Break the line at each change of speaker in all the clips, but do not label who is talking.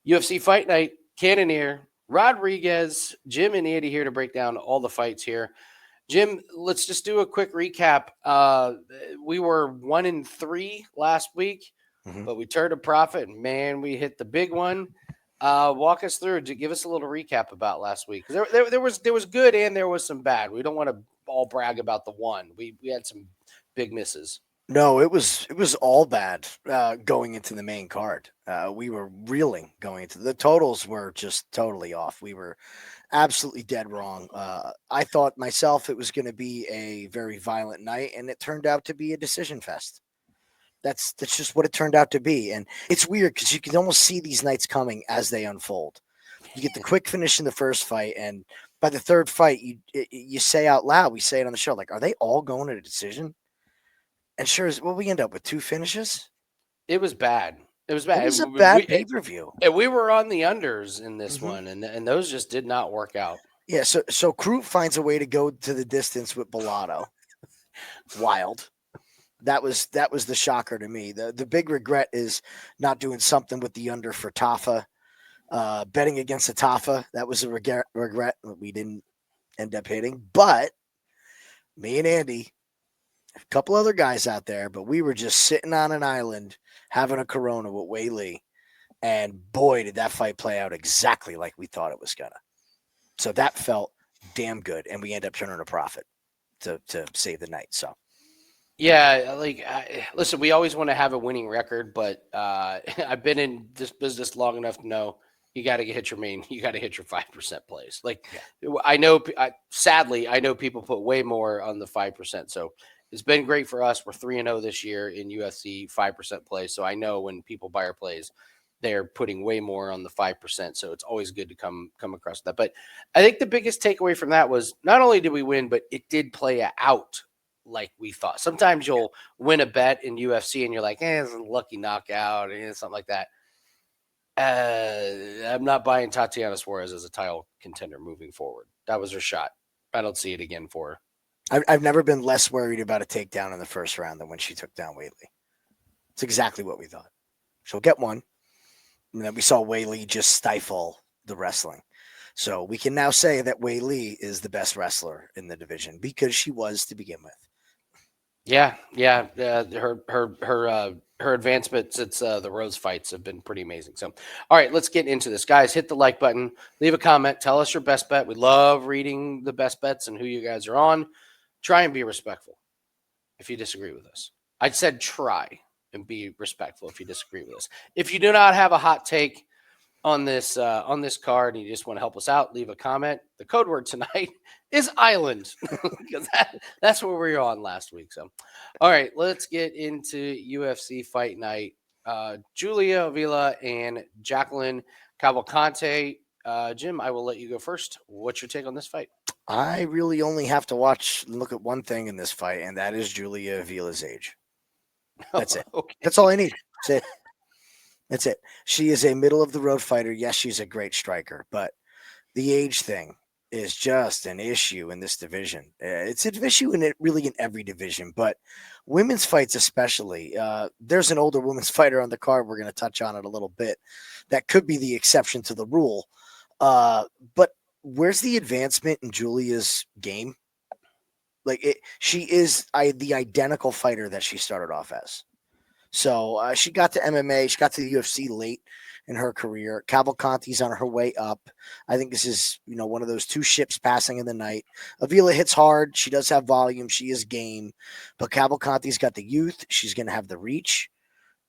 UFC Fight Night, Cannonier, Rodrigues, Jim and Andy here to break down all the fights here. Jim, let's just do a quick recap. We were 1-3 last week, but we turned a profit, and man, we hit the big one. Walk us through. Give us a little recap about last week. There was good and there was some bad. We don't want to all brag about the one. We had some big misses.
No, it was all bad going into the main card. We were reeling going into the totals were just totally off. We were absolutely dead wrong. I thought myself it was going to be a very violent night, and it turned out to be a decision fest. That's just what it turned out to be, and it's weird because you can almost see these nights coming as they unfold. You get the quick finish in the first fight, and by the third fight, you say out loud, we say it on the show, like, are they all going to a decision? And sure as well, we end up with 2 finishes.
It was bad. It was bad.
It was a bad pay-per-view.
And we were on the unders in this one, and those just did not work out.
Yeah, so Crute finds a way to go to the distance with Bellato. Wild. That was the shocker to me. The big regret is not doing something with the under for Tafa. Betting against the Tafa, that was a regret that we didn't end up hitting. But me and Andy, a couple other guys out there, but we were just sitting on an island having a Corona with Wei Lee. And boy, did that fight play out exactly like we thought it was going to. So that felt damn good. And we end up turning a profit to save the night. So.
Yeah, listen, we always want to have a winning record, but I've been in this business long enough to know you got to hit your 5% plays. I know, sadly, I know people put way more on the 5%. So it's been great for us. We're 3-0 this year in UFC 5% plays. So I know when people buy our plays, they're putting way more on the 5%. So it's always good to come across that. But I think the biggest takeaway from that was not only did we win, but it did play out like we thought. Sometimes you'll win a bet in UFC and you're like, it's a lucky knockout or something like that. I'm not buying Tatiana Suarez as a title contender moving forward. That was her shot. I don't see it again for her.
I've never been less worried about a takedown in the first round than when she took down Wei Lee. It's exactly what we thought. She'll get one. And then we saw Wei Lee just stifle the wrestling. So we can now say that Wei Lee is the best wrestler in the division because she was to begin with.
Yeah. Her advancements since the Rose fights have been pretty amazing. So, all right, let's get into this, guys. Hit the like button, leave a comment, tell us your best bet. We love reading the best bets and who you guys are on. Try and be respectful if you disagree with us. I said try and be respectful if you disagree with us. If you do not have a hot take on this card and you just want to help us out, leave a comment. The code word tonight is island because that's what we were on last week. So, all right, let's get into UFC Fight Night. Julia Avila and Jacqueline Cavalcanti. Jim, I will let you go first. What's your take on this fight?
I really only have to look at one thing in this fight, and that is Julia Avila's age. That's it. Okay. That's all I need. That's it. She is a middle-of-the-road fighter. Yes, she's a great striker, but the age thing is just an issue in this division. It's an issue in every division, but women's fights especially. There's an older women's fighter on the card. We're going to touch on it a little bit. That could be the exception to the rule. But where's the advancement in Julia's game? She is the identical fighter that she started off as. So she got to MMA. She got to the UFC late in her career. Cavalcanti's on her way up. I think this is, one of those 2 ships passing in the night. Avila hits hard. She does have volume. She is game. But Cavalcanti's got the youth. She's going to have the reach.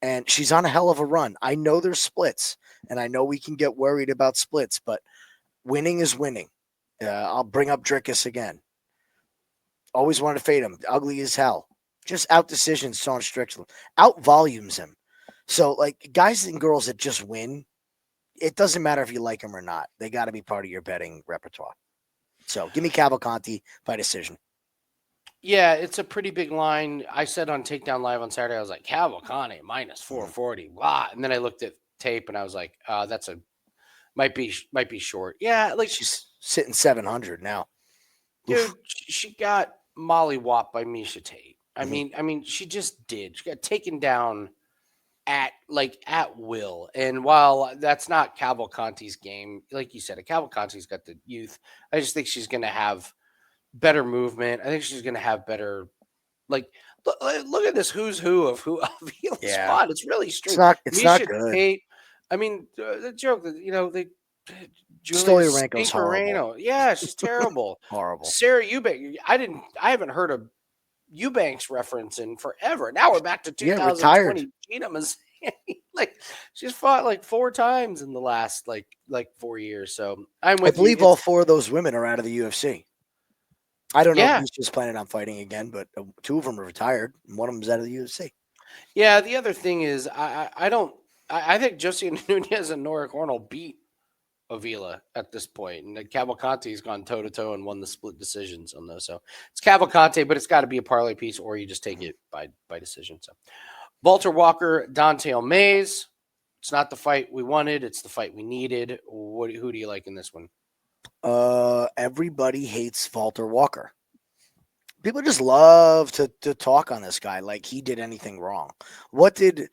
And she's on a hell of a run. I know there's splits. And I know we can get worried about splits. But winning is winning. I'll bring up Drickus again. Always wanted to fade him. Ugly as hell. Just out decisions Sean Strickland. Out volumes him. So, guys and girls that just win, it doesn't matter if you like them or not. They got to be part of your betting repertoire. So, give me Cavalcanti by decision.
Yeah, it's a pretty big line. I said on Takedown Live on Saturday, I was like, Cavalcanti minus 440. Wow. And then I looked at tape and I was like, that's might be short. Yeah,
she's sitting 700 now.
Dude, oof. She got mollywopped by Miesha Tate. I mean, she just did. She got taken down at will. And while that's not Cavalcanti's game, like you said, Cavalcanti's got the youth. I just think she's going to have better movement. I think she's going to have better, look at this who's who of who Avila's
Yeah.
fought. It's really strange.
It's not good.
Tate, I mean, the joke that, they Julia
Stoliarenko's horrible.
Yeah, she's terrible.
Horrible.
Sarah Eubank. I haven't heard of Eubanks reference in forever. Now we're back to 2020. Gina Mazany. Like she's fought like 4 times in the last like 4 years. So I
believe all 4 of those women are out of the UFC. I don't know if she's planning on fighting again, but 2 of them are retired and one of them's out of the UFC.
Yeah, the other thing is I think Josie Nunez and Nora Cornell beat Avila at this point, and Cavalcanti's gone toe to toe and won the split decisions on those. So it's Cavalcanti, but it's got to be a parlay piece, or you just take it by decision. So Valter Walker, DonTale Mays. It's not the fight we wanted; it's the fight we needed. Who do you like in this one?
Everybody hates Valter Walker. People just love to talk on this guy like he did anything wrong. What did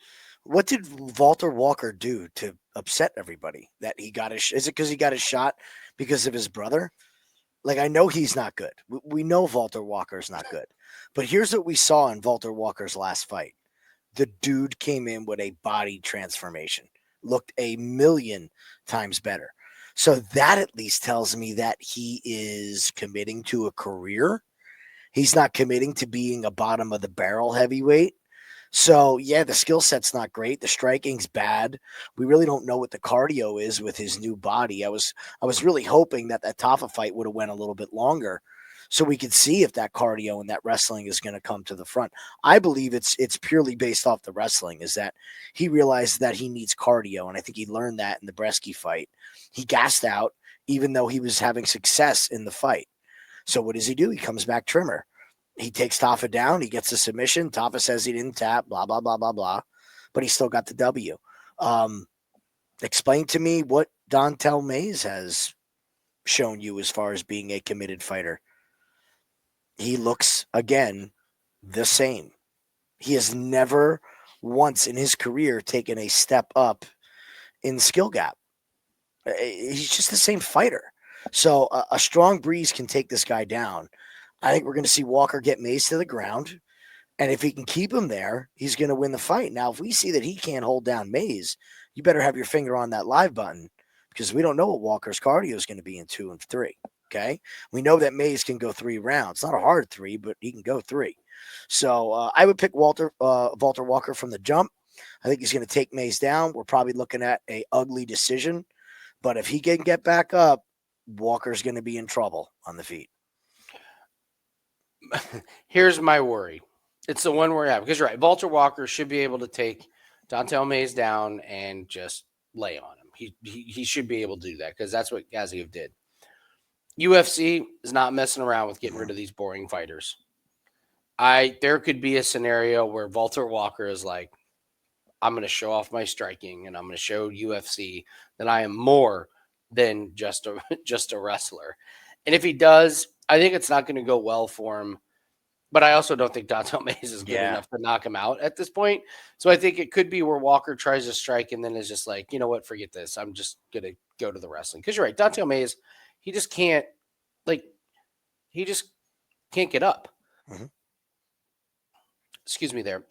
Valter Walker do to upset everybody? That he got is it because he got his shot because of his brother? Like, I know he's not good. We know Valter Walker is not good. But here's what we saw in Valter Walker's last fight. The dude came in with a body transformation. Looked a million times better. So that at least tells me that he is committing to a career. He's not committing to being a bottom of the barrel heavyweight. So, yeah, the skill set's not great. The striking's bad. We really don't know what the cardio is with his new body. I was really hoping that Tafa fight would have went a little bit longer so we could see if that cardio and that wrestling is going to come to the front. I believe it's purely based off the wrestling, is that he realized that he needs cardio, and I think he learned that in the Bresky fight. He gassed out even though he was having success in the fight. So what does he do? He comes back trimmer. He takes Tafa down. He gets a submission. Tafa says he didn't tap, blah, blah, blah, blah, blah. But he still got the W. Explain to me what DonTale Mays has shown you as far as being a committed fighter. He looks, again, the same. He has never once in his career taken a step up in skill gap. He's just the same fighter. So a strong breeze can take this guy down. I think we're going to see Walker get Mays to the ground. And if he can keep him there, he's going to win the fight. Now, if we see that he can't hold down Mays, you better have your finger on that live button because we don't know what Walker's cardio is going to be in 2 and 3. Okay. We know that Mays can go 3 rounds. Not a hard 3, but he can go 3. So I would pick Valter Walker from the jump. I think he's going to take Mays down. We're probably looking at a ugly decision. But if he can get back up, Walker's going to be in trouble on the feet.
Here's my worry. It's the one where I have, because you're right. Valter Walker should be able to take DonTale Mays down and just lay on him. He should be able to do that because that's what Gaziev did. UFC is not messing around with getting rid of these boring fighters. There could be a scenario where Valter Walker is like, I'm going to show off my striking and I'm going to show UFC that I am more than just a wrestler. And if he does, I think it's not going to go well for him. But I also don't think DonTale Mays is good enough to knock him out at this point. So I think it could be where Walker tries to strike and then is just like, you know what, forget this. I'm just going to go to the wrestling. Because you're right, DonTale Mays, he just can't get up.
Mm-hmm.
Excuse me there.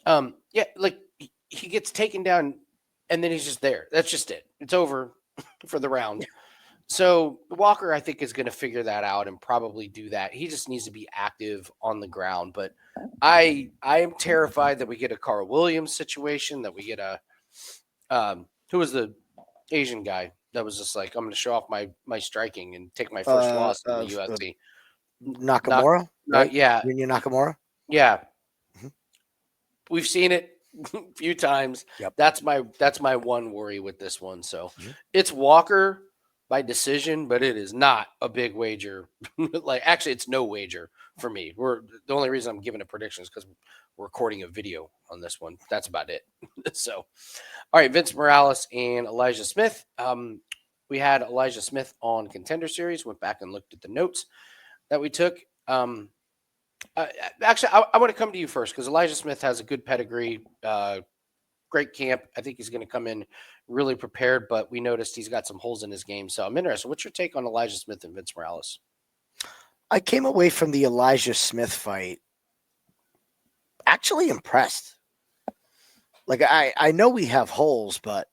He gets taken down and then he's just there. That's just it. It's over for the round. So Walker, I think, is going to figure that out and probably do that. He just needs to be active on the ground. But I am terrified that we get a Carl Williams situation, that we get a who was the Asian guy that was just like, I'm going to show off my striking and take my first loss in the UFC.
Nakamura? Right?
Yeah.
Yunya Nakamura?
Yeah. Mm-hmm. We've seen it a few times.
Yep.
That's my one worry with this one. So It's Walker by decision, but it is not a big wager. Actually, it's no wager for me. The only reason I'm giving a prediction is because we're recording a video on this one. That's about it. So, all right, Vince Morales and Elijah Smith. We had Elijah Smith on Contender Series. Went back and looked at the notes that we took. Actually, I want to come to you first because Elijah Smith has a good pedigree. great camp. I think he's going to come in really prepared, but we noticed he's got some holes in his game. So I'm interested. What's your take on Elijah Smith and Vince Morales?
I came away from the Elijah Smith fight actually impressed. Like, I know we have holes, but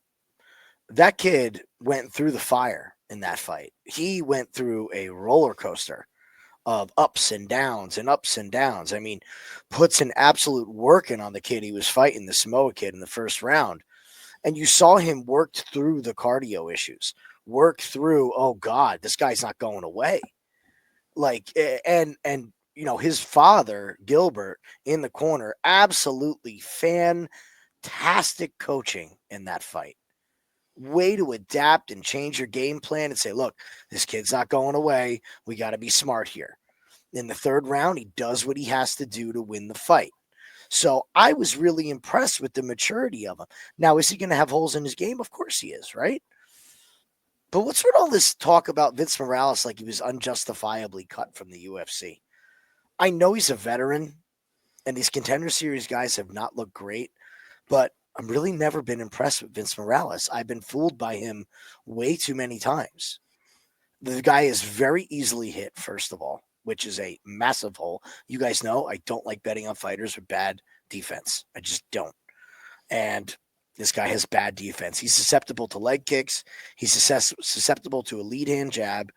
that kid went through the fire in that fight. He went through a roller coaster of ups and downs and ups and downs. I mean, puts an absolute working on the kid he was fighting, the Samoa kid, in the first round. And you saw him worked through the cardio issues, work through, oh God, this guy's not going away. Like, and you know, his father, Gilbert, in the corner, absolutely fantastic coaching in that fight. Way to adapt and change your game plan and say, look, this kid's not going away. We got to be smart here. In the third round, he does what he has to do to win the fight. So I was really impressed with the maturity of him. Now, is he going to have holes in his game? Of course he is, right? But what's with all this talk about Vince Morales like he was unjustifiably cut from the UFC? I know he's a veteran, and these Contender Series guys have not looked great, but I've really never been impressed with Vince Morales. I've been fooled by him way too many times. The guy is very easily hit, first of all, which is a massive hole. You guys know I don't like betting on fighters with bad defense. I just don't. And this guy has bad defense. He's susceptible to leg kicks. He's susceptible to a lead hand jab.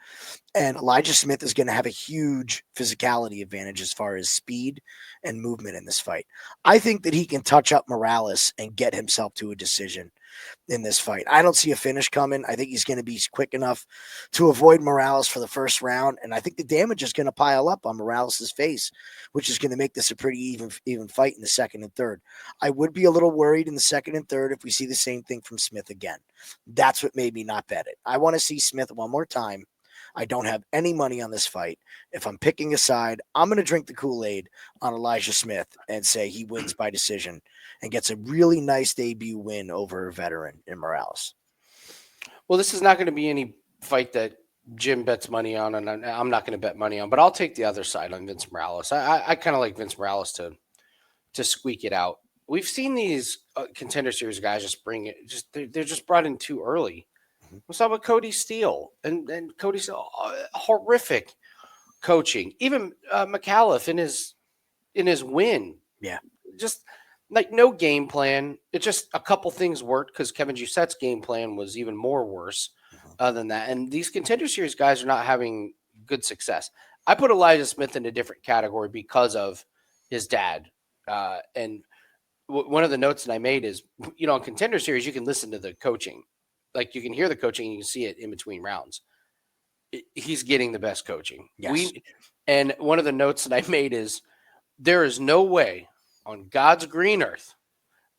And Elijah Smith is going to have a huge physicality advantage as far as speed and movement in this fight. I think that he can touch up Morales and get himself to a decision in this fight. I don't see a finish coming. I think he's going to be quick enough to avoid Morales for the first round. And I think the damage is going to pile up on Morales' face, which is going to make this a pretty even fight in the second and third. I would be a little worried in the second and third if we see the same thing from Smith again. That's what made me not bet it. I want to see Smith one more time. I don't have any money on this fight. If I'm picking a side, I'm going to drink the Kool-Aid on Elijah Smith and say he wins by decision and gets a really nice debut win over a veteran in Morales.
Well, this is not going to be any fight that Jim bets money on, and I'm not going to bet money on, but I'll take the other side on Vince Morales. I kind of like Vince Morales to squeak it out. We've seen these Contender Series guys just bring it. They're just brought in too early. What's up with Cody Steele and Cody Steele? Horrific coaching. Even McAuliffe in his win.
Yeah.
Just like no game plan. It just a couple things worked because Kevin Joussette's game plan was even more worse than that. And these Contender Series guys are not having good success. I put Elijah Smith in a different category because of his dad. And one of the notes that I made is, you know, on Contender Series, you can listen to the coaching. Like you can hear the coaching, and you can see it in between rounds. He's getting the best coaching.
Yes.
And one of the notes that I made is there is no way on God's green earth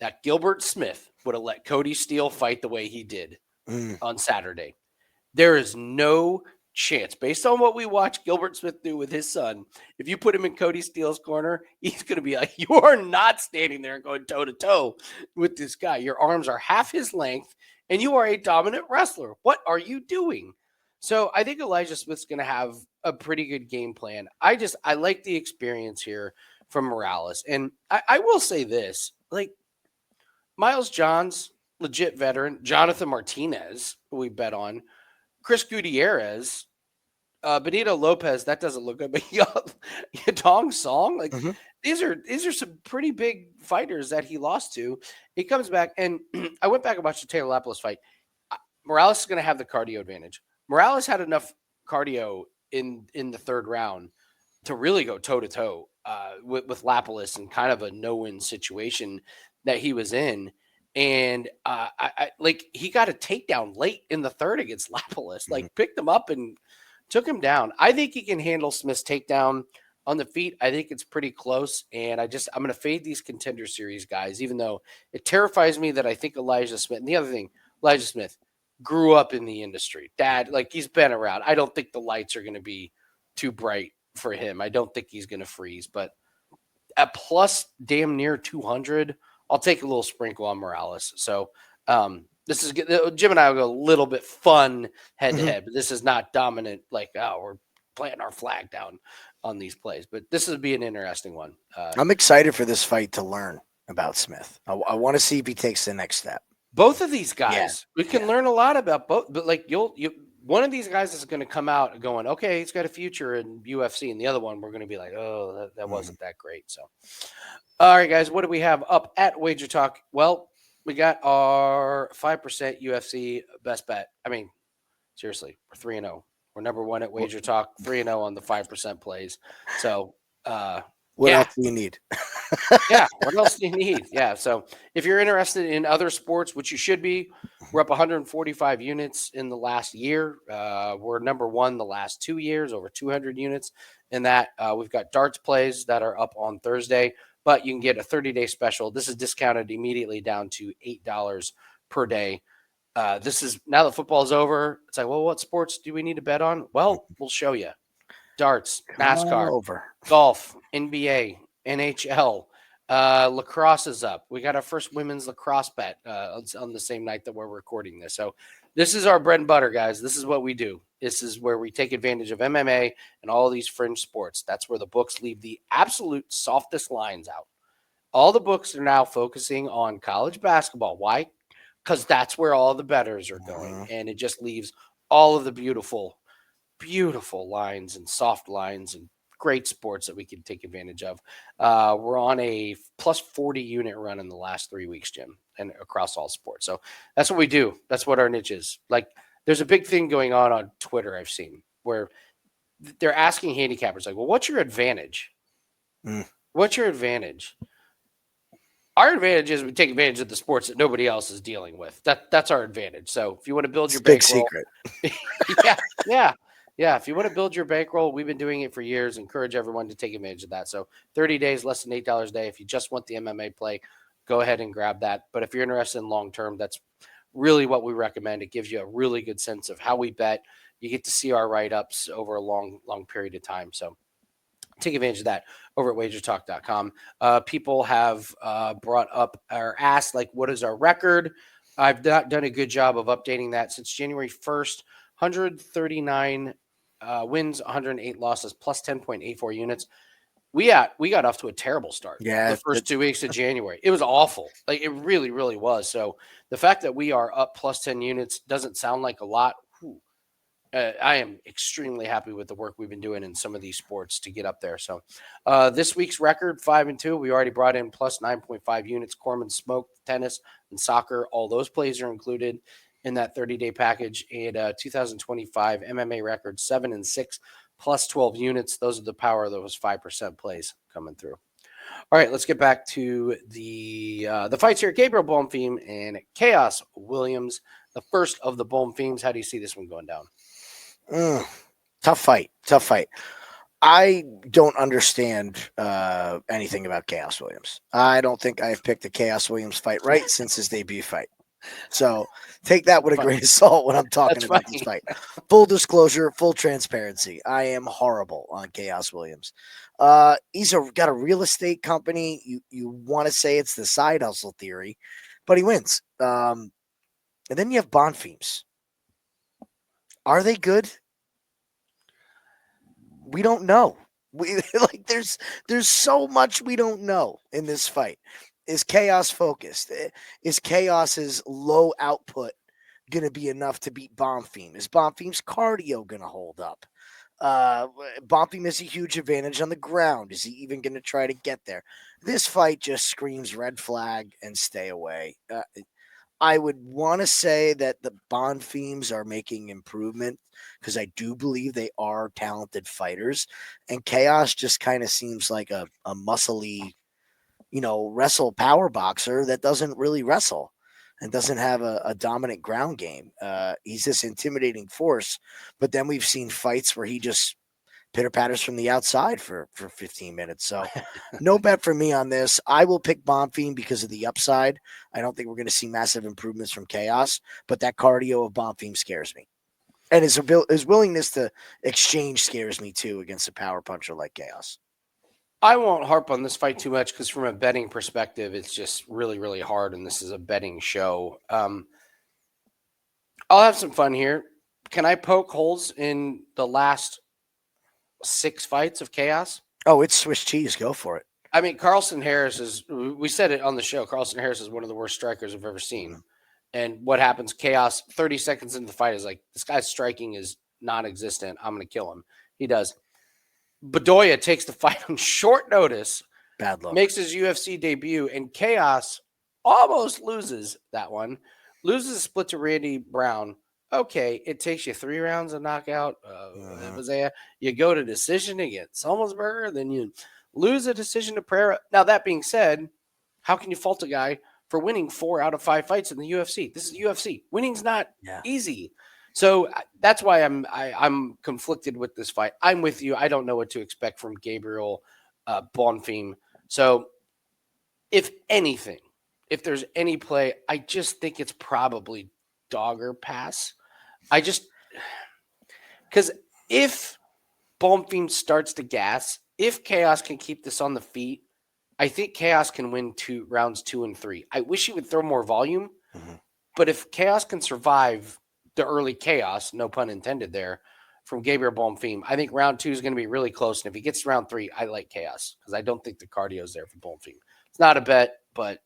that Gilbert Smith would have let Cody Steele fight the way he did on Saturday. There is no chance, based on what we watched Gilbert Smith do with his son. If you put him in Cody Steele's corner, he's going to be like, you are not standing there and going toe to toe with this guy. Your arms are half his length. And you are a dominant wrestler. What are you doing? So I think Elijah Smith's going to have a pretty good game plan. I like the experience here from Morales. And I will say this, like Miles Johns, legit veteran, Jonathan Martinez, who we bet on, Chris Gutierrez, Benito Lopez, that doesn't look good, but Yadong Song, like these are some pretty big fighters that he lost to. He comes back, and I went back and watched the Taylor Lapilus fight. Morales is going to have the cardio advantage. Morales had enough cardio in the third round to really go toe to toe with Lapilus in kind of a no-win situation that he was in. And I like he got a takedown late in the third against Lapilus, like picked him up and took him down. I think he can handle Smith's takedown on the feet. I think it's pretty close. And I'm going to fade these Contender Series guys, even though it terrifies me that I think Elijah Smith. And the other thing, Elijah Smith grew up in the industry. Dad, like he's been around. I don't think the lights are going to be too bright for him. I don't think he's going to freeze. But at plus damn near 200, I'll take a little sprinkle on Morales. So, this is good. Jim and I will go a little bit fun head to head, but this is not dominant. Like, we're planting our flag down on these plays, but this would be an interesting one.
I'm excited for this fight to learn. about Smith. I want to see if he takes the next step.
Both of these guys, we can learn a lot about both, but like one of these guys is going to come out going, okay, he's got a future in UFC, and the other one we're going to be like, oh, that wasn't that great. So, all right, guys, what do we have up at Wager Talk? Well, we got our 5% UFC best bet. I mean, seriously, we're 3-0. We're number one at Wager Talk, 3-0 on the 5% plays. So,
what else do you need?
Yeah. What else do you need? Yeah. So if you're interested in other sports, which you should be, we're up 145 units in the last year. We're number one the last 2 years, over 200 units. In that, we've got darts plays that are up on Thursday, but you can get a 30-day special. This is discounted immediately down to $8 per day. This is now that football's over. It's like, well, what sports do we need to bet on? Well, we'll show you. Darts, NASCAR, golf, NBA, NHL, lacrosse is up. We got our first women's lacrosse bet on the same night that we're recording this. So this is our bread and butter, guys. This is what we do. This is where we take advantage of MMA and all these fringe sports. That's where the books leave the absolute softest lines out. All the books are now focusing on college basketball. Why? Because that's where all the bettors are going. And it just leaves all of the beautiful lines and soft lines and great sports that we can take advantage of. We're on a plus 40 unit run in the last 3 weeks, Jim, and across all sports. So that's what we do. That's what our niche is. Like, there's a big thing going on Twitter I've seen where they're asking handicappers, like, well, what's your advantage? What's your advantage? Our advantage is we take advantage of the sports that nobody else is dealing with. That's our advantage. So if you want to build your
big secret.
Yeah, if you want to build your bankroll, we've been doing it for years. Encourage everyone to take advantage of that. So 30 days, less than $8 a day. If you just want the MMA play, go ahead and grab that. But if you're interested in long-term, that's really what we recommend. It gives you a really good sense of how we bet. You get to see our write-ups over a long period of time. So take advantage of that over at wagertalk.com. People have brought up or asked, like, what is our record? I've not done a good job of updating that since January 1st. 139 wins, 108 losses, plus 10.84 units. We got off to a terrible start.
Yeah,
the first 2 weeks of January, it was awful. Like, it really, really was. So the fact that we are up plus 10 units doesn't sound like a lot. I am extremely happy with the work we've been doing in some of these sports to get up there. So this week's record, 5-2. We already brought in plus 9.5 units. Corman, smoke, tennis, and soccer. All those plays are included in that 30-day package. And 2025 MMA record, 7-6, plus 12 units. Those are the power of those 5% plays coming through. All right, let's get back to the fights here. Gabriel Bonfim and Chaos Williams, the first of the Bonfims. How do you see this one going down?
Tough fight. I don't understand anything about Chaos Williams. I don't think I've picked a Chaos Williams fight right since his debut fight. So take that with a grain of salt when I'm talking about this fight. Full disclosure, full transparency. I am horrible on Chaos Williams. He's got a real estate company. You want to say it's the side hustle theory, but he wins. And then you have Bonfims. Are they good? We don't know. There's so much we don't know in this fight. Is Chaos focused? Is Chaos's low output going to be enough to beat Bonfim? Is Bonfim's cardio going to hold up? Bonfim has a huge advantage on the ground. Is he even going to try to get there? This fight just screams red flag and stay away. I would want to say that the Bonfims are making improvement because I do believe they are talented fighters. And Chaos just kind of seems like a muscly, wrestle power boxer that doesn't really wrestle and doesn't have a dominant ground game. He's this intimidating force, but then we've seen fights where he just pitter-patters from the outside for 15 minutes. So no bet for me on this. I will pick Bonfim because of the upside. I don't think we're going to see massive improvements from Chaos, but that cardio of Bonfim scares me. And his willingness to exchange scares me too against a power puncher like Chaos.
I won't harp on this fight too much because from a betting perspective, it's just really, really hard, and this is a betting show. I'll have some fun here. Can I poke holes in the last 6 fights of Chaos?
Oh, it's Swiss cheese. Go for it.
I mean, Carlson Harris is, we said it on the show, Carlson Harris is one of the worst strikers I've ever seen. Mm-hmm. And what happens? Chaos, 30 seconds into the fight is like, this guy's striking is non-existent. I'm going to kill him. He does. Bedoya takes the fight on short notice.
Bad luck.
Makes his UFC debut, and Chaos almost loses that one. Loses a split to Randy Brown. Okay, it takes you 3 rounds of knockout. You go to decision against Sulmelsberger, then you lose a decision to Pereira. Now, that being said, how can you fault a guy for winning 4 out of 5 fights in the UFC? This is UFC. Winning's not easy. So that's why I'm conflicted with this fight. I'm with you. I don't know what to expect from Gabriel Bonfim. So if anything, if there's any play, I just think it's probably dog or pass. Because if Bonfim starts to gas, if Chaos can keep this on the feet, I think Chaos can win rounds 2 and 3. I wish he would throw more volume, but if Chaos can survive the early chaos, no pun intended there, from Gabriel Bonfim, I think round 2 is going to be really close. And if he gets to round 3, I like Chaos because I don't think the cardio is there for Bonfim. It's not a bet, but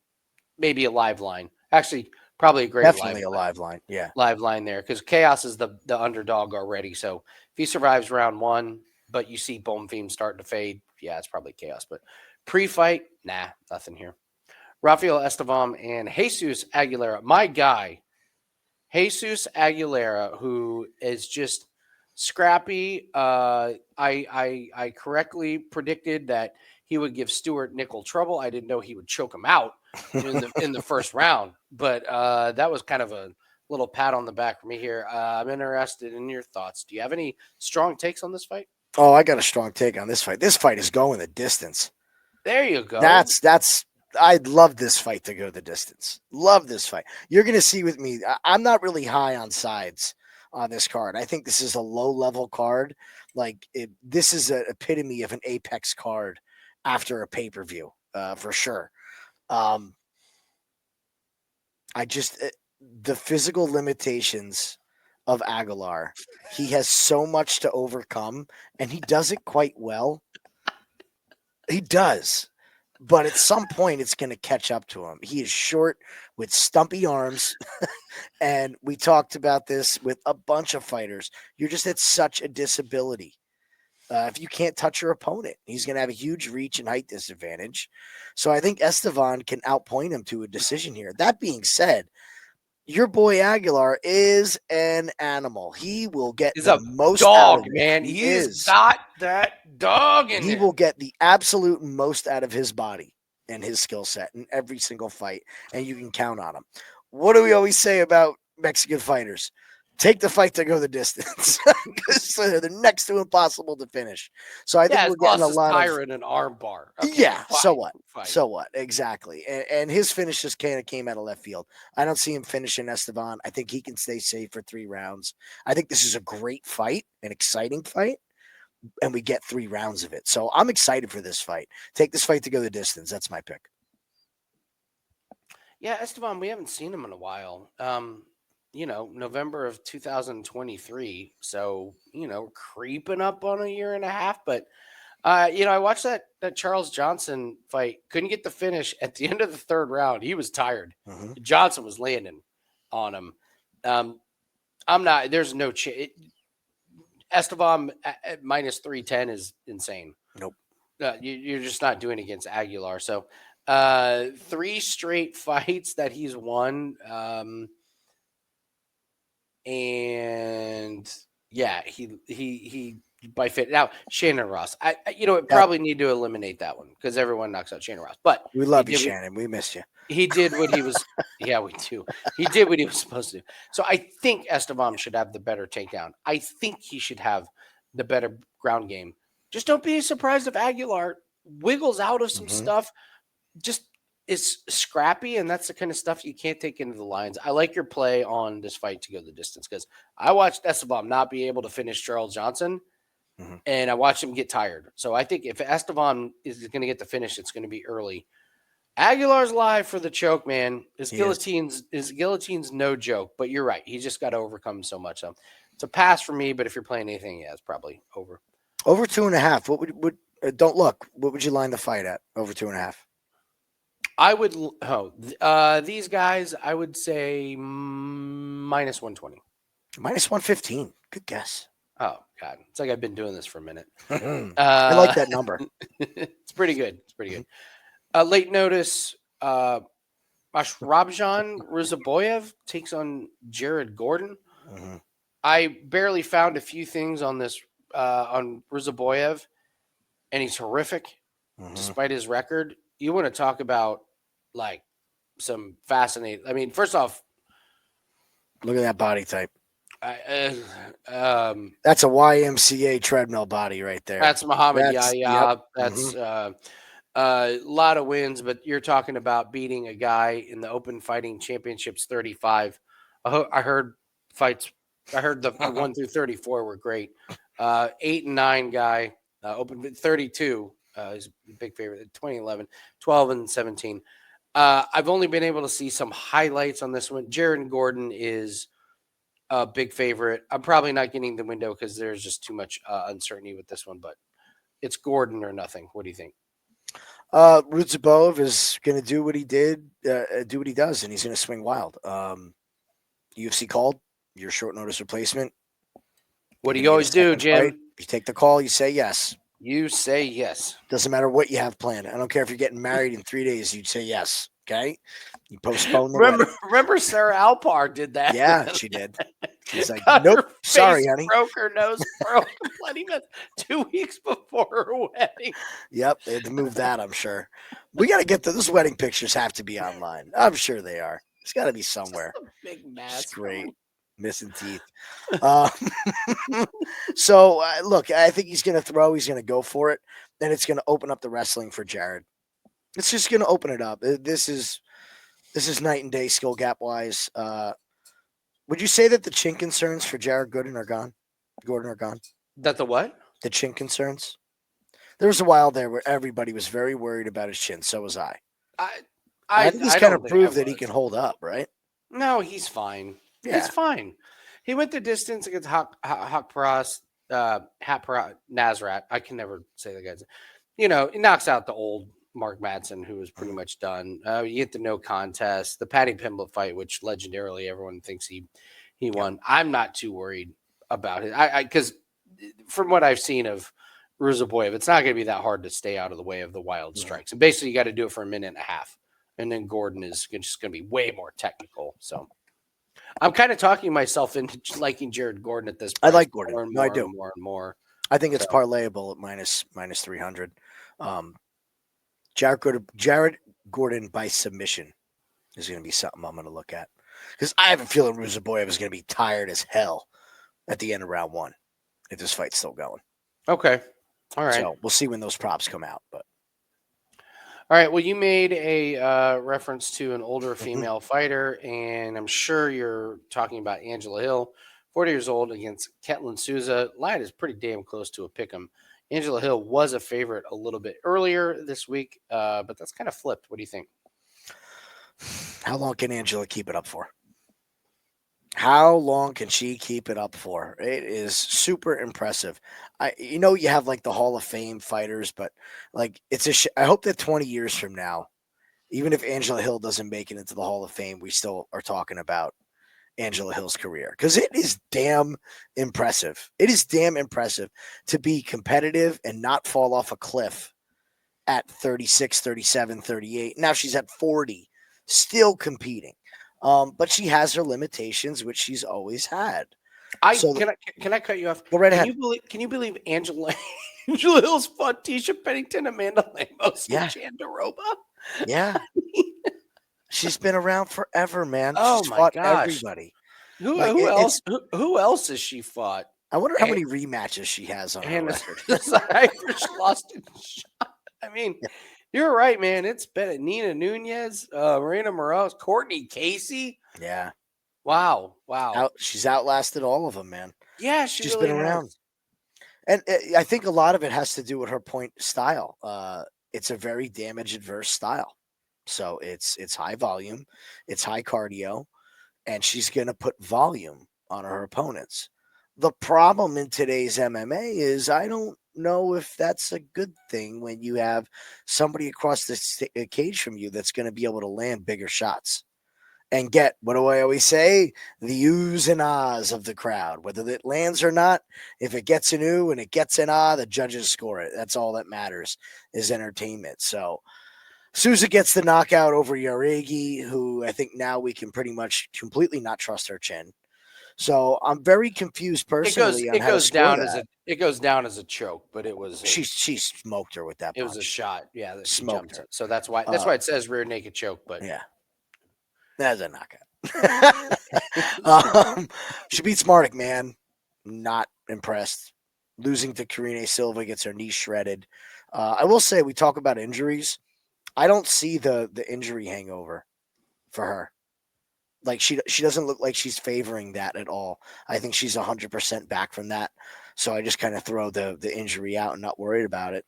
maybe a live line. Actually, probably a great
live line. Yeah.
Live line there because Chaos is the underdog already. So if he survives round 1, but you see Bonfim starting to fade, yeah, it's probably Chaos. But pre-fight, nah, nothing here. Rafael Estevam and Jesus Aguilera, my guy, Jesus Aguilera, who is just scrappy. I correctly predicted that he would give Stuart Nickel trouble. I didn't know he would choke him out in the first round, but that was kind of a little pat on the back for me here. I'm interested in your thoughts. Do you have any strong takes on this fight?
Oh, I got a strong take on this fight. This fight is going the distance.
There you go.
I'd love this fight to go the distance. Love this fight. You're going to see with me. I'm not really high on sides on this card. I think this is a low-level card. This is an epitome of an Apex card after a pay-per-view, for sure. The physical limitations of Aguilar, he has so much to overcome, and he does it quite well. He does. But at some point, it's going to catch up to him. He is short with stumpy arms. And we talked about this with a bunch of fighters. You're just at such a disability. If you can't touch your opponent, he's going to have a huge reach and height disadvantage. So I think Estevam can outpoint him to a decision here. That being said, your boy Aguilar is an animal. He will get the most
dog,
out of
man. He's got that dog in him.
He will get the absolute most out of his body and his skill set in every single fight, and you can count on him. What do we always say about Mexican fighters? Take the fight to go the distance because they're next to impossible to finish. So I think we're getting a lot
of an arm bar.
Okay, so what? So what? Exactly. And his finish just kind of came out of left field. I don't see him finishing Estevam. I think he can stay safe for 3 rounds. I think this is a great fight, an exciting fight, and we get 3 rounds of it. So I'm excited for this fight. Take this fight to go the distance. That's my pick.
Yeah, Estevam, we haven't seen him in a while. November of 2023. So, creeping up on a year and a half. But, I watched that Charles Johnson fight. Couldn't get the finish at the end of the 3rd round. He was tired. Mm-hmm. Johnson was landing on him. There's no chance. Estevam at minus 310 is insane.
Nope.
You're just not doing against Aguilar. So, 3 straight fights that he's won. And yeah, he by fit now Shannon Ross. Probably need to eliminate that one because everyone knocks out Shannon Ross. But
we love you, Shannon. We missed you.
He did what he was. Yeah, we do. He did what he was supposed to do. So I think Estevam should have the better takedown. I think he should have the better ground game. Just don't be surprised if Aguilar wiggles out of some stuff. Just is scrappy, and that's the kind of stuff you can't take into the lines. I like your play on this fight to go the distance because I watched Estevam not be able to finish Charles Johnson, and I watched him get tired. So I think if Estevam is going to get the finish, it's going to be early. Aguilar's live for the choke, man. His guillotine's no joke, but you're right. He's just got to overcome so much. So it's a pass for me, but if you're playing anything, yeah, it's probably over.
Over 2.5. What would Don't look. What would you line the fight at? Over 2.5.
I would. These guys, I would say minus 120.
Minus 115. Good guess.
Oh God, it's like I've been doing this for a minute.
I like that number.
It's pretty good. It's pretty good. Late notice. Mashrabjon Ruziboev takes on Jared Gordon.
Mm-hmm.
I barely found a few things on this on Ruziboev, and he's horrific despite his record. You want to talk about like some fascinating. I mean, first off,
look at that body type.
That's
a YMCA treadmill body right there.
That's Muhammad Yahya. Yep. That's a lot of wins, but you're talking about beating a guy in the Open Fighting Championships 35. I heard fights. I heard the 1 through 34 were great. 8 and 9 guy, Open 32. He's a big favorite. 2011, 12 and 17. I've only been able to see some highlights on this one. Jared Gordon is a big favorite. I'm probably not getting the window because there's just too much uncertainty with this one, but it's Gordon or nothing. What do you think?
Ruziboev is going to do what he did, do what he does, and he's going to swing wild. UFC called your short notice replacement.
What do you always do, Jim?
Fight. You take the call. You say yes.
You say yes.
Doesn't matter what you have planned. I don't care if you're getting married in 3 days. You'd say yes. Okay. You postpone the
remember Sarah Alpar did that.
Yeah, she did. She's like, nope, sorry, honey.
Broke her nose, broke bloody nose 2 weeks before her wedding.
Yep, they had to move that, I'm sure. We got to get those wedding pictures have to be online. I'm sure they are. It's got to be somewhere.
Big mess.
It's great. Missing teeth. So, look, I think he's going to throw. He's going to go for it. And it's going to open up the wrestling for Jared. It's just going to open it up. This is night and day skill gap wise. Would you say that the chin concerns for Jared Gordon are gone?
That the what?
The chin concerns. There was a while there where everybody was very worried about his chin. So was I. I think he's kind of proved that he can hold up, right?
No, he's fine.
Yeah.
He's fine. He went the distance against Hakparas, Nazrat. I can never say the guy's. He knocks out the old Mark Madsen, who was pretty much done. You get the no contest, the Paddy Pimblett fight, which legendarily everyone thinks he won. I'm not too worried about it. Because from what I've seen of Ruziboev, it's not going to be that hard to stay out of the way of the wild strikes. And basically, you got to do it for a minute and a half. And then Gordon is just going to be way more technical. So I'm kind of talking myself into liking Jared Gordon at this point.
I like Gordon.
I
do.
More and more.
I think it's parlayable at minus 300. Jared Gordon by submission is going to be something I'm going to look at. Because I have a feeling Ruziboev is going to be tired as hell at the end of round 1 if this fight's still going.
Okay. All right.
So we'll see when those props come out. But
all right. Well, you made a reference to an older female fighter, and I'm sure you're talking about Angela Hill, 40 years old, against Ketlen Souza. Line is pretty damn close to a pick'em. Angela Hill was a favorite a little bit earlier this week, but that's kind of flipped. What do you think?
How long can Angela keep it up for? How long can she keep it up for? It is super impressive. You have like the Hall of Fame fighters, but like I hope that 20 years from now, even if Angela Hill doesn't make it into the Hall of Fame, we still are talking about Angela Hill's career because it is damn impressive. It is damn impressive to be competitive and not fall off a cliff at 36, 37, 38. Now she's at 40, still competing. But she has her limitations, which she's always had.
Can I cut you off?
Go right ahead.
Can you believe Angela Hill's fought Tisha Pennington, Amanda Lemos, and Chandarova?
Yeah. She's been around forever, man.
Oh
She's
my
fought
gosh.
everybody.
Who else? Who else has she fought?
I wonder how many rematches she has on her record.
Irish lost in shot. I mean, you're right, man. It's been Nina Nunez, Marina Morales, Courtney Casey.
Yeah.
Wow.
She's outlasted all of them, man.
Yeah,
she's
really
been around. And I think a lot of it has to do with her point style. It's a very damage adverse style. So it's high volume, it's high cardio, and she's going to put volume on her opponents. The problem in today's MMA is I don't know if that's a good thing when you have somebody across the cage from you that's going to be able to land bigger shots and get, what do I always say? The oohs and ahs of the crowd. Whether it lands or not, if it gets an ooh and it gets an ah, the judges score it. That's all that matters is entertainment. So Souza gets the knockout over Yaregi, who I think now we can pretty much completely not trust her chin. So I'm very confused personally on how to score that.
It goes down as a choke, but it was
She smoked her with that punch.
It was a shot, yeah, that she
Smoked
jumped
her.
So that's why it says rear naked choke, but
yeah, that's a knockout. She beats Mardik, man. Not impressed. Losing to Karine Silva gets her knee shredded. I will say, we talk about injuries. I don't see the injury hangover for her. Like she doesn't look like she's favoring that at all. I think she's 100% back from that. So I just kind of throw the injury out and not worried about it.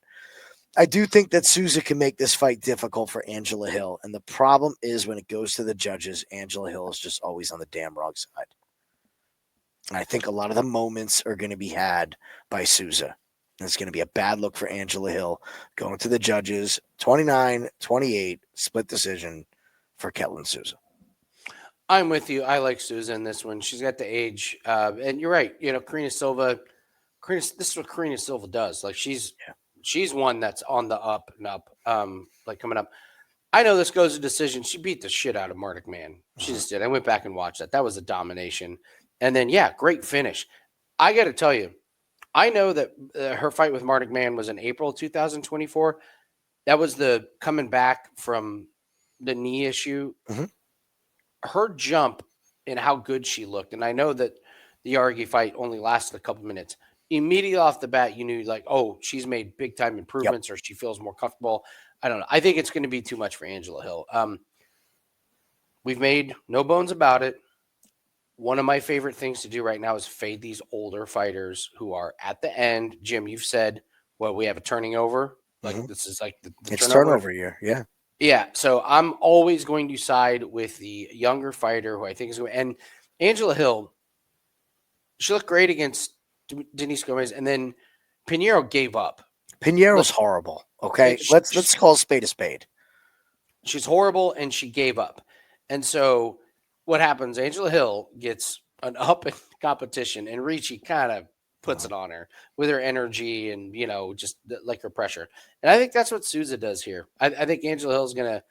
I do think that Souza can make this fight difficult for Angela Hill. And the problem is when it goes to the judges, Angela Hill is just always on the damn wrong side. And I think a lot of the moments are going to be had by Souza. And it's going to be a bad look for Angela Hill going to the judges. 29-28, split decision for Ketlen Souza.
I'm with you. I like Souza in this one. She's got the age. And you're right. Karine Silva, this is what Karine Silva does. Like she's one that's on the up and up, like coming up. I know this goes to decision. She beat the shit out of Mardik, man. She just did. I went back and watched that. That was a domination. And then, great finish. I got to tell you, I know that her fight with Mardik Man was in April 2024. That was the coming back from the knee issue.
Mm-hmm.
Her jump and how good she looked. And I know that the Yaregi fight only lasted a couple minutes. Immediately off the bat, you knew like, oh, she's made big time improvements or she feels more comfortable. I don't know. I think it's going to be too much for Angela Hill. We've made no bones about it. One of my favorite things to do right now is fade these older fighters who are at the end. Jim, you've said, we have a turning over. Like this is like the
it's turnover year. Yeah.
Yeah. So I'm always going to side with the younger fighter who I think is going to, and Angela Hill, she looked great against Denise Gomez, and then Pinheiro gave up.
Pinheiro's horrible. Okay. Let's call a spade a spade.
She's horrible and she gave up. And so what happens? Angela Hill gets an up in competition, and Ricci kind of puts it on her with her energy and, just like her pressure. And I think that's what Souza does here. I think Angela Hill is going to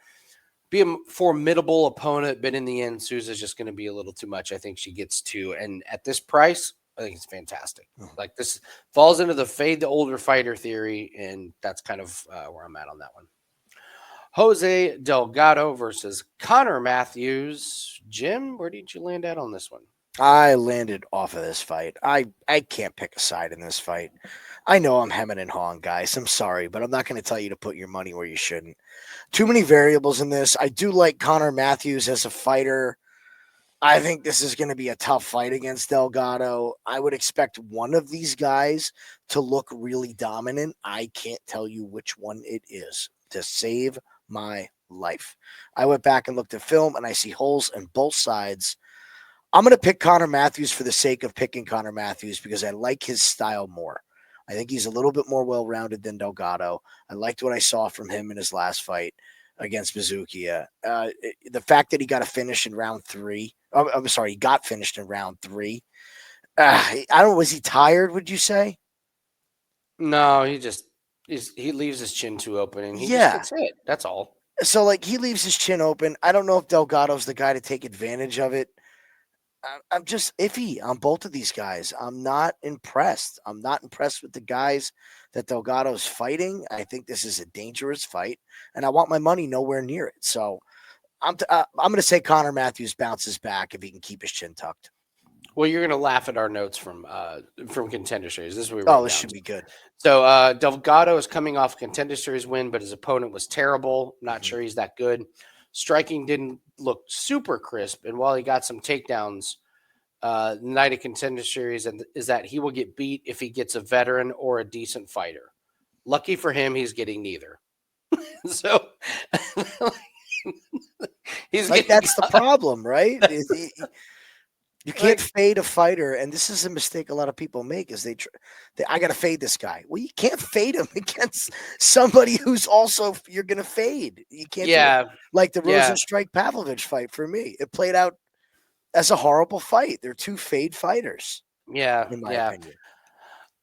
be a formidable opponent, but in the end, Souza's just going to be a little too much. I think she gets two. And at this price, I think it's fantastic. Like this falls into the fade the older fighter theory, and that's kind of where I'm at on that one. Jose Delgado versus Connor Matthews. Jim, where did you land at on this one?
I landed off of this fight. I can't pick a side in this fight. I know I'm hemming and hawing, guys. I'm sorry, but I'm not going to tell you to put your money where you shouldn't. Too many variables in this. I do like Connor Matthews as a fighter. I think this is going to be a tough fight against Delgado. I would expect one of these guys to look really dominant. I can't tell you which one it is to save my life. I went back and looked at film, and I see holes in both sides. I'm going to pick Connor Matthews for the sake of picking Connor Matthews because I like his style more. I think he's a little bit more well-rounded than Delgado. I liked what I saw from him in his last fight against Bazookia. The fact that he got a finish in round 3. I'm sorry, he got finished in round 3. I don't know. Was he tired, would you say?
No, he leaves his chin too open and he just gets hit. That's all.
So, like, he leaves his chin open. I don't know if Delgado's the guy to take advantage of it. I'm just iffy on both of these guys. I'm not impressed. I'm not impressed with the guys that Delgado's fighting. I think this is a dangerous fight, and I want my money nowhere near it. So I'm going to say Connor Matthews bounces back if he can keep his chin tucked.
Well, you're going to laugh at our notes from Contender Series. This is what we
wrote this should be good.
So Delgado is coming off a Contender Series win, but his opponent was terrible. Not sure he's that good. Striking didn't look super crisp, and while he got some takedowns night of Contender Series, and is that he will get beat if he gets a veteran or a decent fighter. Lucky for him, he's getting neither. So
he's like, that's the problem, right? You can't fade a fighter, and this is a mistake a lot of people make. Is I got to fade this guy. Well, you can't fade him against somebody who's also you're going to fade. You can't.
Yeah,
do it. Like the Rosenstrike Pavlovich fight for me, it played out as a horrible fight. They're two fade fighters.
Yeah,
in my opinion.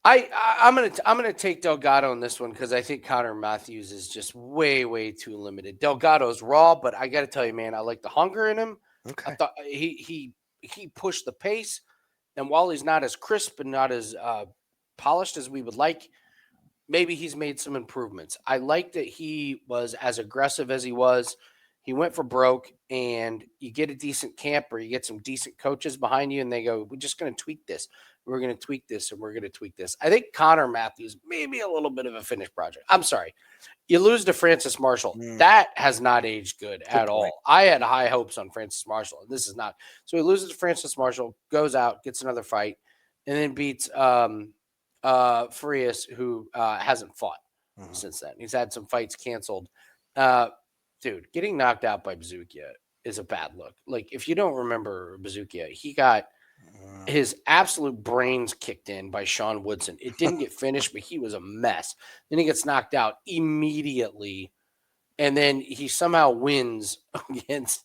I'm gonna take Delgado in this one because I think Connor Matthews is just way too limited. Delgado's raw, but I got to tell you, man, I like the hunger in him.
Okay.
I thought he pushed the pace, and while he's not as crisp and not as polished as we would like, maybe he's made some improvements. I like that he was as aggressive as he was. He went for broke, and you get a decent camp or you get some decent coaches behind you, and they go, we're just going to tweak this. We're going to tweak this, and we're going to tweak this. I think Connor Matthews may be a little bit of a finished project. I'm sorry. You lose to Francis Marshall. That has not aged good at all. I had high hopes on Francis Marshall, and this is not. So he loses to Francis Marshall, goes out, gets another fight, and then beats Farias, who hasn't fought since then. He's had some fights canceled. Dude, getting knocked out by Bazookia is a bad look. Like, if you don't remember Bazookia, he got his absolute brains kicked in by Sean Woodson. It didn't get finished, but he was a mess. Then he gets knocked out immediately, and then he somehow wins against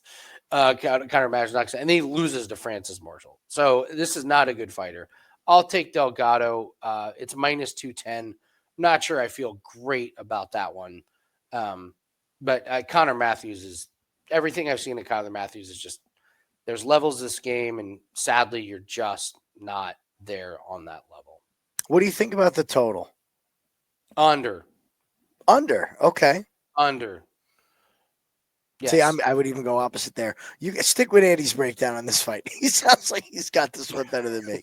Connor Matthews, and then he loses to Francis Marshall. So this is not a good fighter. I'll take Delgado. It's minus 210. Not sure I feel great about that one. But Connor Matthews is everything I've seen of Connor Matthews is just there's levels of this game, and sadly, you're just not there on that level.
What do you think about the total?
Under.
Okay.
Under.
Yes. See, I would even go opposite there. You stick with Andy's breakdown on this fight. He sounds like he's got this one better than me.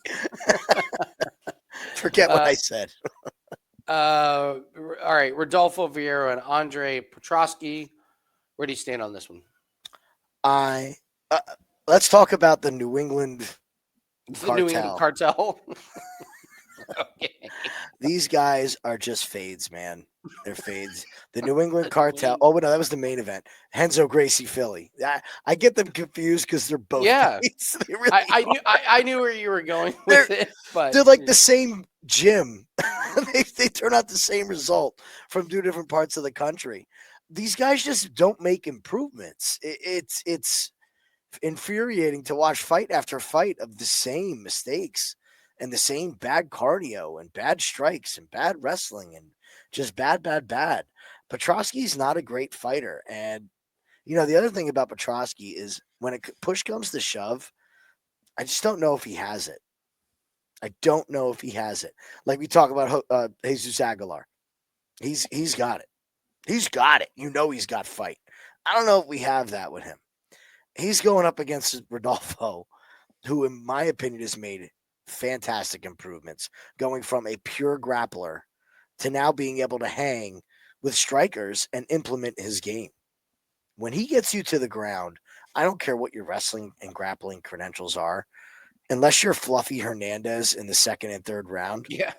Forget what I said.
All right, Rodolfo Vieira and Andre Petroski. Where do you stand on this one?
Let's talk about the New England cartel.
New England cartel. Okay.
These guys are just fades, man. They're fades. The New England cartel. Oh, no, that was the main event. Henzo Gracie Philly. I get them confused because they're both.
Yeah,
they really
I knew where you were going with it, but
they're like the same gym. they turn out the same result from two different parts of the country. These guys just don't make improvements. It's infuriating to watch fight after fight of the same mistakes and the same bad cardio and bad strikes and bad wrestling and just bad. Petroski's not a great fighter. And, the other thing about Petroski is when push comes to shove, I just don't know if he has it. Like we talk about Jesus Aguilar. He's got it. He's got it. He's got fight. I don't know if we have that with him. He's going up against Rodolfo, who, in my opinion, has made fantastic improvements, going from a pure grappler to now being able to hang with strikers and implement his game. When he gets you to the ground, I don't care what your wrestling and grappling credentials are, unless you're Fluffy Hernandez in the second and third round.
Yeah,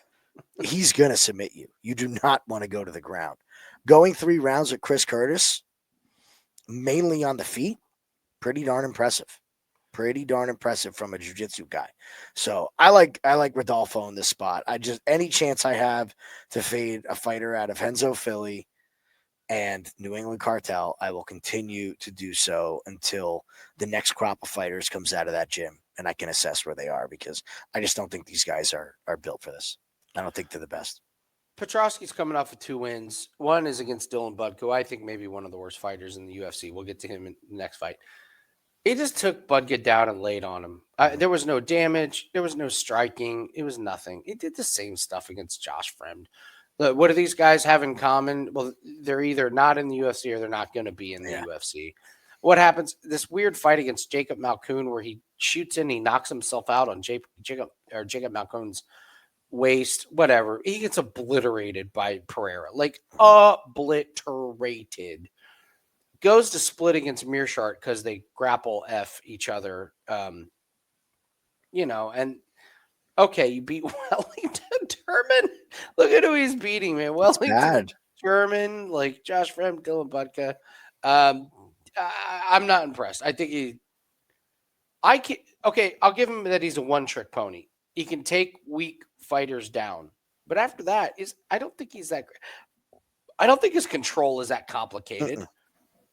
he's going to submit you. You do not want to go to the ground. Going 3 rounds with Chris Curtis, mainly on the feet, pretty darn impressive from a jiu-jitsu guy. So I like Rodolfo in this spot. Any chance I have to fade a fighter out of Henzo Philly and New England cartel, I will continue to do so until the next crop of fighters comes out of that gym and I can assess where they are, because I just don't think these guys are built for this. I don't think they're the best.
Petroski's coming off with 2 wins. One is against Dylan Budko. I think maybe one of the worst fighters in the UFC. We'll get to him in the next fight. He just took Budka down and laid on him. There was no damage. There was no striking. It was nothing. He did the same stuff against Josh Fremd. What do these guys have in common? Well, they're either not in the UFC or they're not going to be in the UFC. What happens? This weird fight against Jacob Malkoun where he shoots in, he knocks himself out on Jacob Malkoun's waist, whatever. He gets obliterated by Pereira. Like, obliterated. Goes to split against Mearshart because they grapple F each other. And okay, you beat Wellington Turman. Look at who he's beating, man. Wellington Turman, like Josh Fremd, Dylan Budka. I'm not impressed. I I'll give him that he's a one-trick pony. He can take weak fighters down. But after that, I don't think he's that great. I don't think his control is that complicated.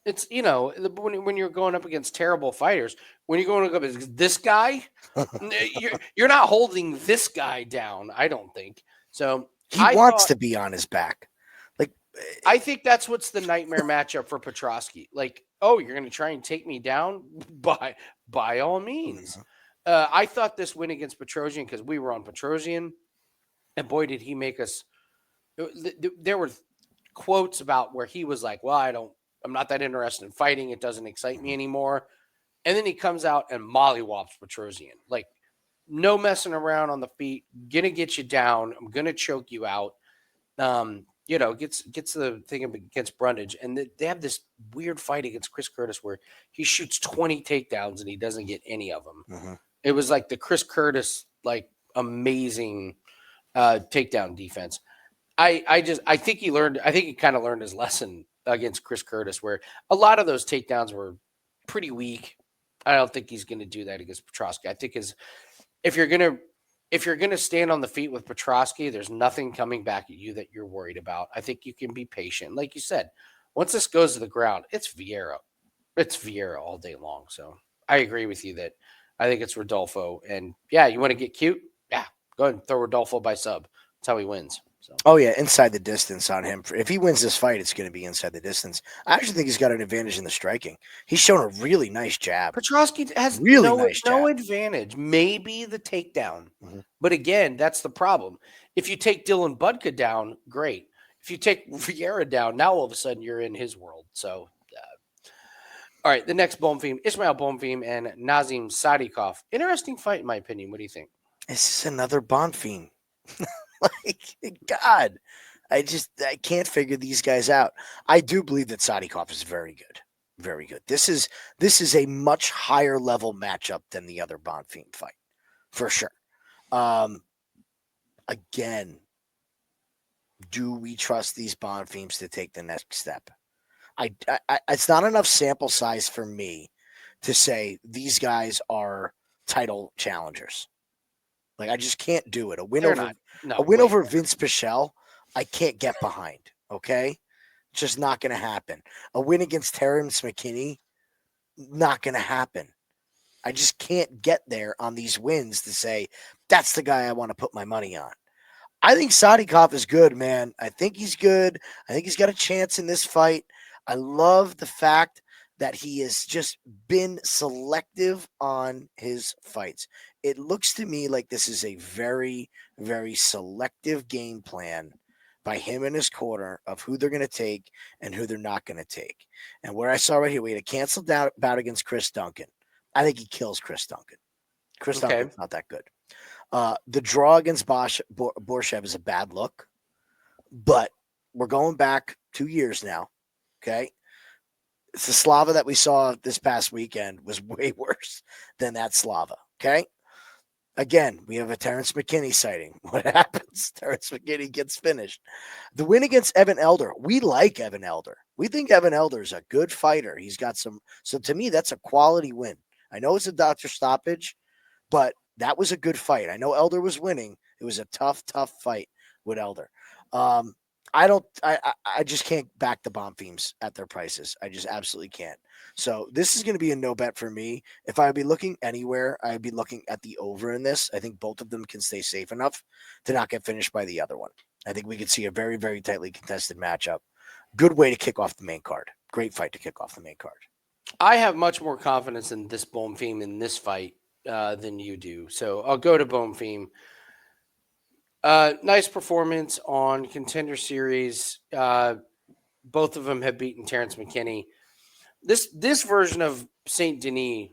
It's, when you're going up against terrible fighters, when you're going up against this guy, you're not holding this guy down, I don't think. So
he wants to be on his back. Like,
I think that's what's the nightmare matchup for Petroski. Like, oh, you're going to try and take me down? By all means. I thought this win against Petrosian, because we were on Petrosian, and boy, did he make us. There were quotes about where he was like, well, I'm not that interested in fighting. It doesn't excite me anymore. And then he comes out and mollywops Petrosian. Like, no messing around on the feet. Gonna get you down. I'm gonna choke you out. Gets the thing against Brundage. And they have this weird fight against Chris Curtis where he shoots 20 takedowns and he doesn't get any of them. It was like the Chris Curtis, like, amazing takedown defense. I think he kind of learned his lesson against Chris Curtis, where a lot of those takedowns were pretty weak. I don't think he's going to do that against Petroski. I think if you're going to stand on the feet with Petroski, there's nothing coming back at you that you're worried about. I think you can be patient. Like you said, once this goes to the ground, it's Vieira. It's Vieira all day long. So I agree with you that I think it's Rodolfo. And yeah, you want to get cute? Yeah, go ahead and throw Rodolfo by sub. That's how he wins. So.
Oh, yeah, inside the distance on him. If he wins this fight, it's going to be inside the distance. I actually think he's got an advantage in the striking. He's shown a really nice jab.
Petroski has no advantage. Maybe the takedown. But again, that's the problem. If you take Dylan Budka down, great. If you take Vieira down, now all of a sudden you're in his world. So, all right, the next Bonfim, Ismael Bonfim and Nazim Sadikov. Interesting fight, in my opinion. What do you think?
This is another Bonfim. Like, God, I can't figure these guys out. I do believe that Sadikov is very good. Very good. This is a much higher level matchup than the other Bonfim fight, for sure. Again, do we trust these Bonfims to take the next step? I it's not enough sample size for me to say these guys are title challengers. Like, I just can't do it. A win over Vince Pichel, I can't get behind. Okay, just not going to happen. A win against Terrence McKinney, not going to happen. I just can't get there on these wins to say that's the guy I want to put my money on. I think Sadikov is good, man. I think he's good. I think he's got a chance in this fight. I love the fact that he has just been selective on his fights. It looks to me like this is a very, very selective game plan by him and his corner of who they're going to take and who they're not going to take. And where I saw right here, we had a canceled bout against Chris Duncan. I think he kills Chris Duncan. Chris Duncan's not that good. The draw against Borshev is a bad look, but we're going back 2 years now. Okay. The Slava that we saw this past weekend was way worse than that Slava. Okay. Again, we have a Terrence McKinney sighting. What happens? Terrence McKinney gets finished. The win against Evan Elder. We like Evan Elder. We think Evan Elder is a good fighter. He's got some. So to me, that's a quality win. I know it's a doctor stoppage, but that was a good fight. I know Elder was winning. It was a tough fight with Elder. I just can't back the Bonfims at their prices. I just absolutely can't. So this is going to be a no bet for me. If I'd be looking anywhere, I'd be looking at the over in this. I think both of them can stay safe enough to not get finished by the other one. I think we could see a very, very tightly contested matchup. Good way to kick off the main card. Great fight to kick off the main card.
I have much more confidence in this Bonfim in this fight than you do. So I'll go to Bonfim. Nice performance on Contender Series. Both of them have beaten Terrence McKinney. This version of Saint Denis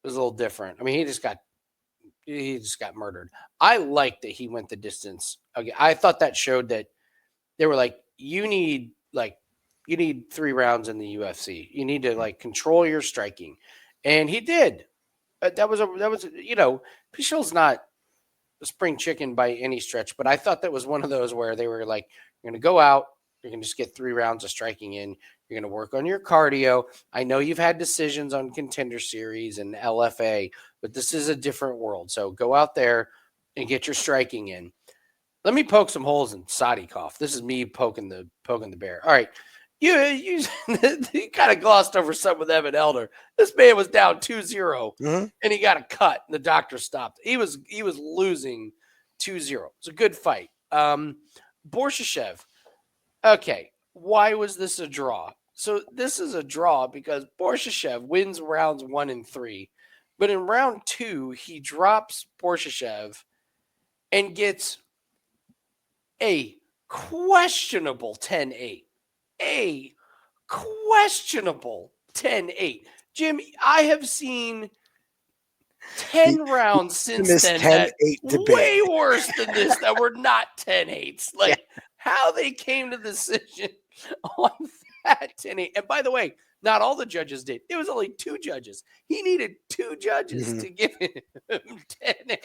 was a little different. I mean, he just got murdered. I like that he went the distance. Okay, I thought that showed that they were like, you need 3 rounds in the UFC. You need to control your striking, and he did. That was Pichel's not a spring chicken by any stretch, but I thought that was one of those where they were like, you're going to go out, you're going to just get 3 rounds of striking in, you're You're going to work on your cardio. I know you've had decisions on Contender Series and LFA, but this is a different world. So go out there and get your striking in. Let me poke some holes in Sadikov. This is me poking the bear. All right. You kind of glossed over some with Evan Elder. This man was down 2-0 and he got a cut and the doctor stopped. He was losing 2-0. It's a good fight. Borshishev. Okay. Why was this a draw? So this is a draw because Borshishev wins rounds 1 and 3. But in round 2, he drops Borshishev and gets a questionable 10-8. A questionable 10-8. Jim, I have seen 10 rounds since then that way worse than this that were not 10-8s. Like how they came to the decision on that 10-8. And by the way, not all the judges did. It was only 2 judges. He needed 2 judges to give him 10-8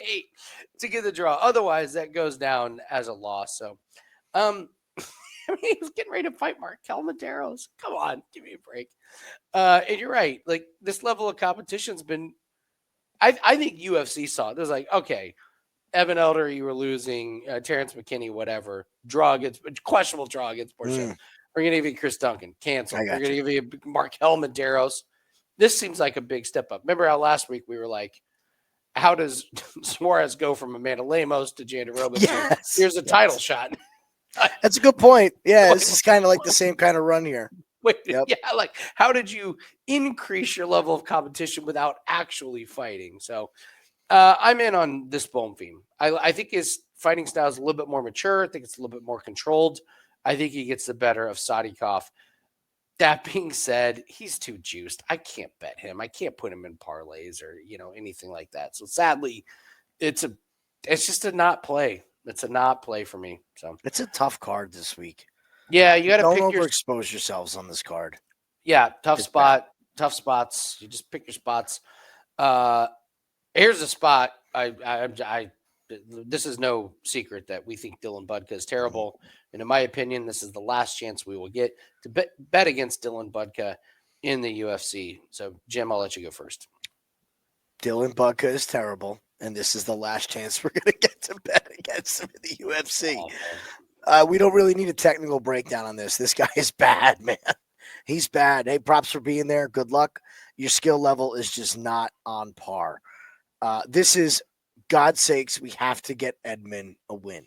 to get the draw. Otherwise, that goes down as a loss. So, I mean, he was getting ready to fight Markel Medeiros. Come on, give me a break. And you're right. Like, this level of competition's been – I think UFC saw it. It was like, okay, Evan Elder, you were losing. Terrence McKinney, whatever. Questionable draw against Borshev. We're going to give you Chris Duncan. Canceled. We're going to give you Markel Medeiros. This seems like a big step up. Remember how last week we were like, how does Suarez go from Amanda Lemos to Janda Roberts?
Yes.
Here's a title shot.
That's a good point. Yeah, this is kind of like the same kind of run here.
Yeah, like how did you increase your level of competition without actually fighting? So I'm in on this Bonfim. I think his fighting style is a little bit more mature. I think it's a little bit more controlled. I think he gets the better of Sadikov. That being said, he's too juiced. I can't bet him. I can't put him in parlays or anything like that. So sadly, it's just a not play. It's a not play for me. So
it's a tough card this week.
Yeah, you got to
don't overexpose yourselves on this card.
Yeah, tough spots. You just pick your spots. Here's a spot. This is no secret that we think Dylan Budka is terrible, and in my opinion, this is the last chance we will get to bet against Dylan Budka in the UFC. So, Jim, I'll let you go first.
Dylan Budka is terrible, and this is the last chance we're going to get to bet against him in the UFC. We don't really need a technical breakdown on this. This guy is bad, man. He's bad. Hey, props for being there. Good luck. Your skill level is just not on par. This is, God's sakes, we have to get Edmund a win.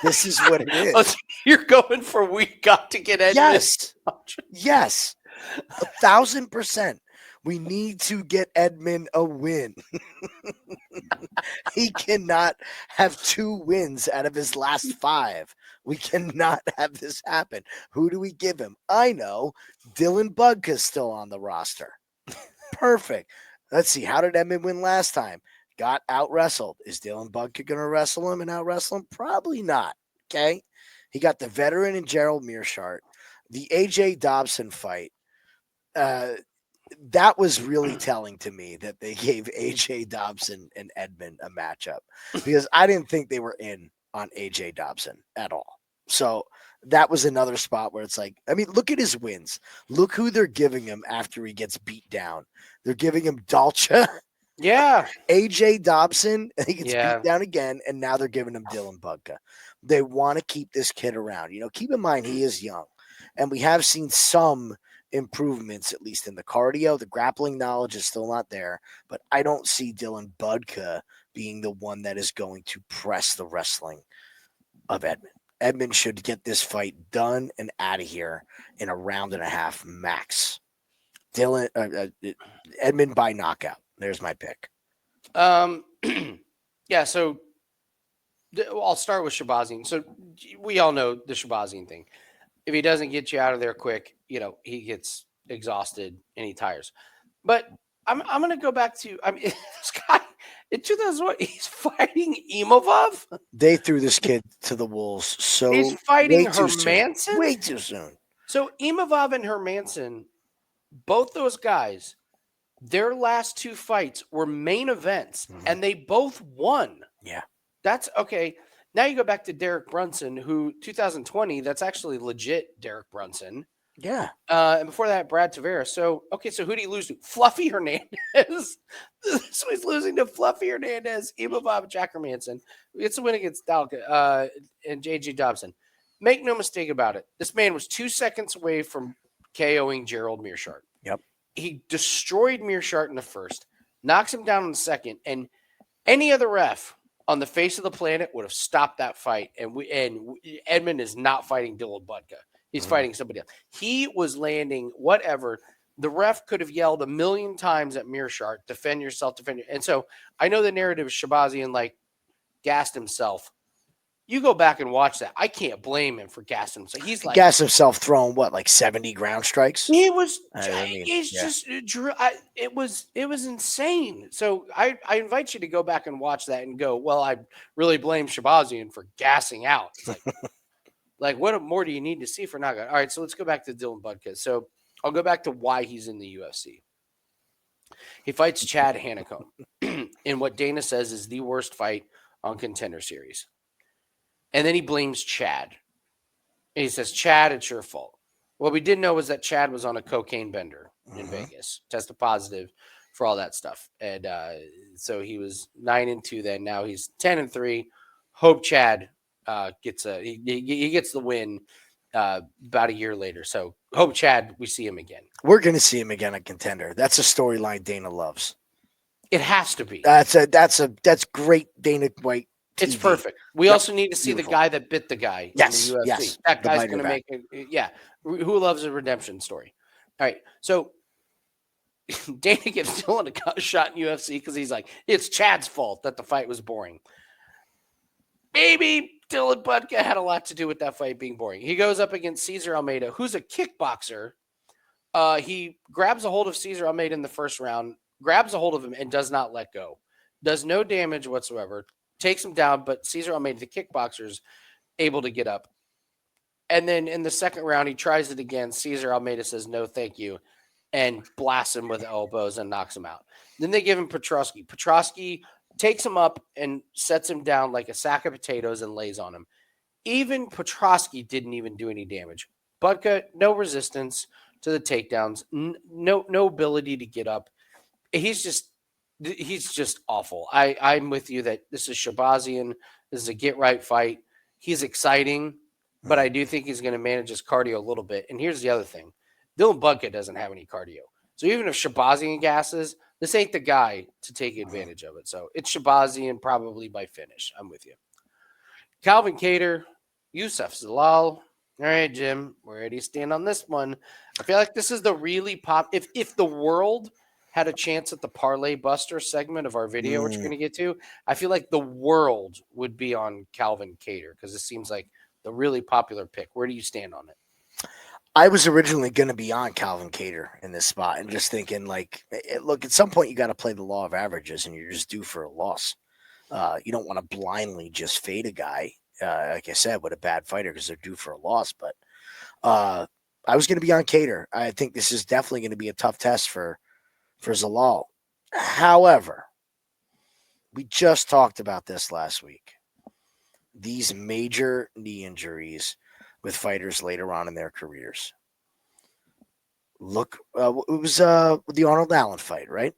This is what it is.
Oh, so you're going for we got to get Edmund?
Yes. 1,000%. We need to get Edmund a win. He cannot have 2 wins out of his last 5. We cannot have this happen. Who do we give him? I know. Dylan Budka's still on the roster. Perfect. Let's see. How did Edmund win last time? Got out-wrestled. Is Dylan Budka going to wrestle him and out-wrestle him? Probably not. Okay? He got the veteran and Gerald Mearshart. The A.J. Dobson fight. That was really telling to me that they gave A.J. Dobson and Edmund a matchup because I didn't think they were in on A.J. Dobson at all. So that was another spot where it's like, I mean, look at his wins. Look who they're giving him after he gets beat down. They're giving him Dalcha.
Yeah.
A.J. Dobson, he gets beat down again, and now they're giving him Dylan Budka. They want to keep this kid around. Keep in mind he is young, and we have seen some improvements, at least in the cardio. The grappling knowledge is still not there, but I don't see Dylan Budka being the one that is going to press the wrestling of Edmund. Edmund should get this fight done and out of here in a round and a half max. Edmund by knockout. There's my pick.
Yeah, so I'll start with Shabazian. So we all know the Shabazian thing. If he doesn't get you out of there quick, he gets exhausted and he tires. But I'm going to go back to, this guy in 2001, he's fighting Imavov.
They threw this kid to the wolves. So
he's fighting Hermanson?
Way too soon.
So Imavov and Hermanson, both those guys, their last 2 fights were main events and they both won.
Yeah.
That's okay. Now you go back to Derek Brunson, who 2020, that's actually legit Derek Brunson.
Yeah.
And before that, Brad Tavera. So who do you lose to? Fluffy Hernandez. So he's losing to Fluffy Hernandez, Imavov, Jack Hermanson. It's a win against Dalka and J.G. Dobson. Make no mistake about it. This man was 2 seconds away from KOing Gerald Meerschaert.
Yep.
He destroyed Meerschaert in the first, knocks him down in the second, and any other ref on the face of the planet would have stopped that fight. And Edmund is not fighting Dylan Budka. He's fighting somebody else. He was landing whatever. The ref could have yelled a million times at Meerschaert, defend yourself, defend yourself. And so I know the narrative is Shabazian like gassed himself. You go back and watch that. I can't blame him for gassing himself. He's like
gassed himself throwing what, like 70 ground strikes?
He was. It was insane. So I invite you to go back and watch that and go, well, I really blame Shabazian for gassing out. Like what more do you need to see for knockout? All right, so let's go back to Dylan Budka. So I'll go back to why he's in the UFC. He fights Chad Hannacombe in what Dana says is the worst fight on Contender Series. And then he blames Chad. And he says, Chad, it's your fault. What we didn't know was that Chad was on a cocaine bender in Vegas, tested positive for all that stuff. And so he was 9-2 then. Now he's 10-3. Hope Chad gets the win about a year later. So hope Chad, we see him again.
We're going to see him again at Contender. That's a storyline Dana loves.
It has to be.
That's great Dana White TV.
It's perfect. We also need to see the guy that bit the guy in the UFC.
Yes.
That guy's going to make it. Yeah. Who loves a redemption story? All right. So Dana gives Dylan a shot in UFC because he's like, it's Chad's fault that the fight was boring. Maybe Dylan Budka had a lot to do with that fight being boring. He goes up against Cesar Almeida, who's a kickboxer. He grabs a hold of Cesar Almeida in the first round, grabs a hold of him, and does not let go. Does no damage whatsoever. Takes him down, but Cesar Almeida, the kickboxer, is able to get up. And then in the second round, he tries it again. Cesar Almeida says, no, thank you, and blasts him with elbows and knocks him out. Then they give him Petroski. Petroski takes him up and sets him down like a sack of potatoes and lays on him. Even Petroski didn't even do any damage. Budka, no resistance to the takedowns, no ability to get up. He's just awful. I'm with you that this is Shabazian. This is a get-right fight. He's exciting, but I do think he's going to manage his cardio a little bit. And here's the other thing. Dylan Budka doesn't have any cardio. So even if Shabazian gasses, this ain't the guy to take advantage of it. So it's Shabazian probably by finish. I'm with you. Calvin Kattar, Youssef Zalal. All right, Jim, where do you stand on this one? I feel like this is the really pop. If the world had a chance at the Parlay Buster segment of our video, which we're going to get to, I feel like the world would be on Calvin Kattar because it seems like the really popular pick. Where do you stand on it?
I was originally going to be on Calvin Kattar in this spot and just thinking, like, look, at some point you got to play the law of averages and you're just due for a loss. You don't want to blindly just fade a guy, like I said, with a bad fighter because they're due for a loss. But I was going to be on Kattar. I think this is definitely going to be a tough test for Zalal. However, we just talked about this last week. These major knee injuries with fighters later on in their careers. Look, it was the Arnold Allen fight, right?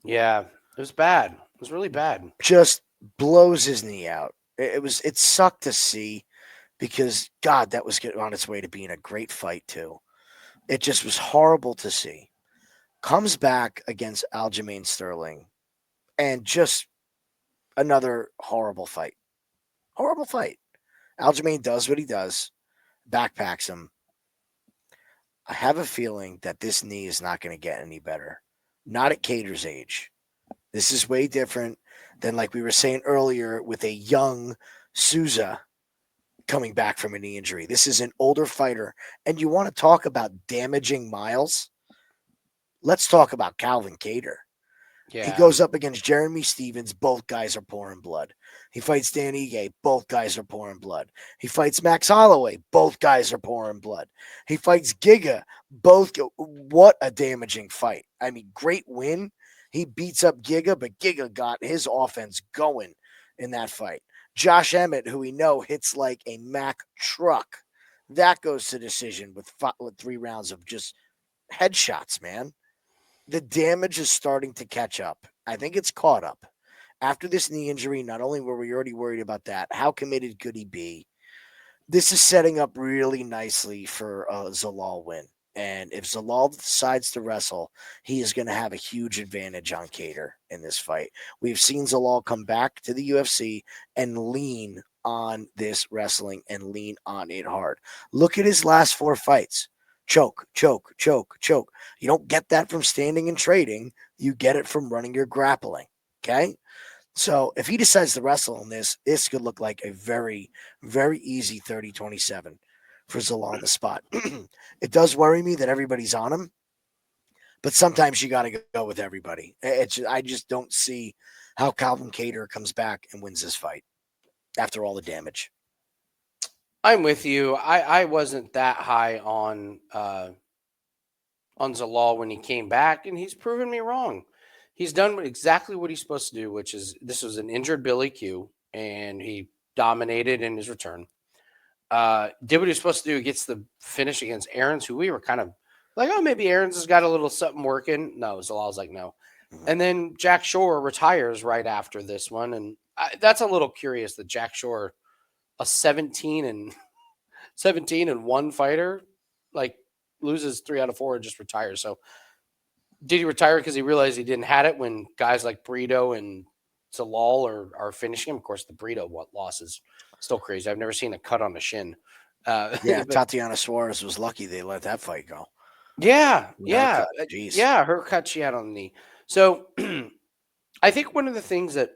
Yeah, it was bad. It was really bad.
Just blows his knee out. It sucked to see because, God, that was on its way to being a great fight too. It just was horrible to see. Comes back against Aljamain Sterling and just another horrible fight. Horrible fight. Aljamain does what he does. Backpacks him. I have a feeling that this knee is not going to get any better. Not at Kattar's age. This is way different than, like we were saying earlier, with a young Souza coming back from a knee injury. This is an older fighter. And you want to talk about damaging miles? Let's talk about Calvin Kattar. Yeah. He goes up against Jeremy Stevens. Both guys are pouring blood. He fights Dan Ige. Both guys are pouring blood. He fights Max Holloway. Both guys are pouring blood. He fights Giga. What a damaging fight. I mean, great win. He beats up Giga, but Giga got his offense going in that fight. Josh Emmett, who we know hits like a Mack truck That goes to decision with 3 rounds of just headshots, man. The damage is starting to catch up. I think it's caught up. After this knee injury, not only were we already worried about that, how committed could he be? This is setting up really nicely for a Zalal win. And if Zalal decides to wrestle, he is going to have a huge advantage on Kattar in this fight. We've seen Zalal come back to the UFC and lean on this wrestling and lean on it hard. Look at his last 4 fights. Choke, choke, choke, choke. You don't get that from standing and trading. You get it from running your grappling. Okay? So if he decides to wrestle in this could look like a very, very easy 30-27 for Zalal on the spot. It does worry me that everybody's on him, but sometimes you got to go with everybody. I just don't see how Calvin Kattar comes back and wins this fight after all the damage.
I'm with you. I wasn't that high on Zalal when he came back, and he's proven me wrong. He's done exactly what he's supposed to do, which is this was an injured Billy Q, and he dominated in his return. Did what he was supposed to do, gets the finish against Aarons, who we were kind of like, oh, maybe Aarons has got a little something working. No, Zalal's like, no. And then Jack Shore retires right after this one. And that's a little curious that Jack Shore, a 17-1 fighter, like loses 3 out of 4 and just retires. So did he retire because he realized he didn't have it when guys like Brito and Zalal are finishing him? Of course, the Brito loss is still crazy. I've never seen a cut on the shin.
Yeah, Tatiana Suarez was lucky they let that fight go.
Yeah. Her cut she had on the knee. So I think one of the things that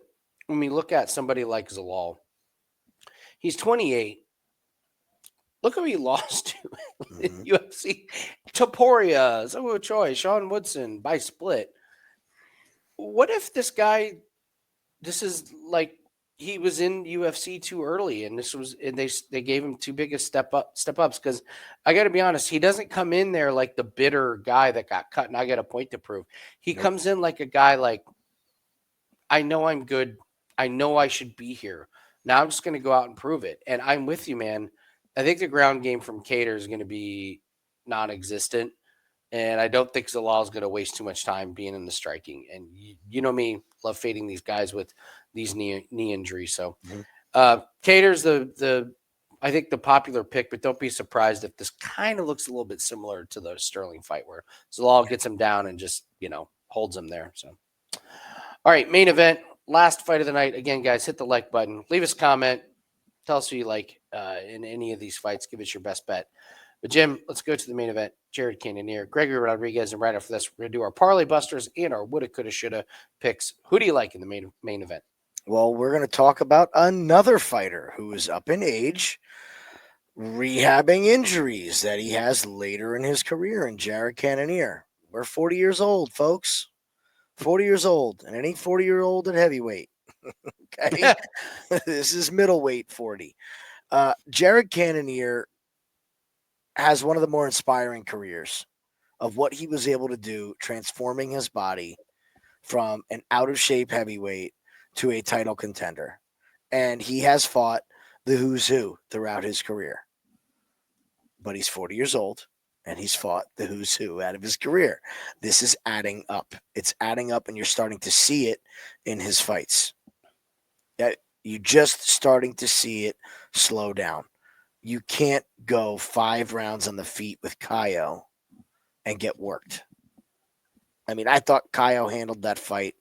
when we look at somebody like Zalal, he's 28. Look who he lost to in UFC. Topuria, Zoe Choi, Sean Woodson by split. What if this guy, this is like he was in UFC too early, and they gave him too big a step ups? Because I got to be honest, he doesn't come in there like the bitter guy that got cut and I got a point to prove. He comes in like a guy like, I know I'm good. I know I should be here. Now I'm just going to go out and prove it. And I'm with you, man. I think the ground game from Kattar is going to be non-existent. And I don't think Zalal is going to waste too much time being in the striking. And you know me, love fading these guys with these knee injuries. So Kattar's I think the popular pick, but don't be surprised if this kind of looks a little bit similar to the Sterling fight where Zalal gets him down and just, holds him there. So, all right, main event, last fight of the night. Again, guys, hit the like button, leave us a comment, tell us who you like in any of these fights. Give us your best bet. But Jim, let's go to the main event. Jared Cannonier, Gregory Rodrigues, and right after this, we're going to do our parlay busters and our woulda, coulda, shoulda picks. Who do you like in the main event?
Well, we're going to talk about another fighter who is up in age, rehabbing injuries that he has later in his career, and Jared Cannonier. We're 40 years old, folks. 40 years old, and any 40-year-old at heavyweight. Okay? This is middleweight 40. Jared Cannonier has one of the more inspiring careers of what he was able to do, transforming his body from an out-of-shape heavyweight to a title contender. And he has fought the who's who throughout his career. But he's 40 years old, and he's fought the who's who out of his career. This is adding up. It's adding up, and you're starting to see it in his fights. You're just starting to see it slow down. You can't go 5 rounds on the feet with Caio and get worked. I mean, I thought Caio handled that fight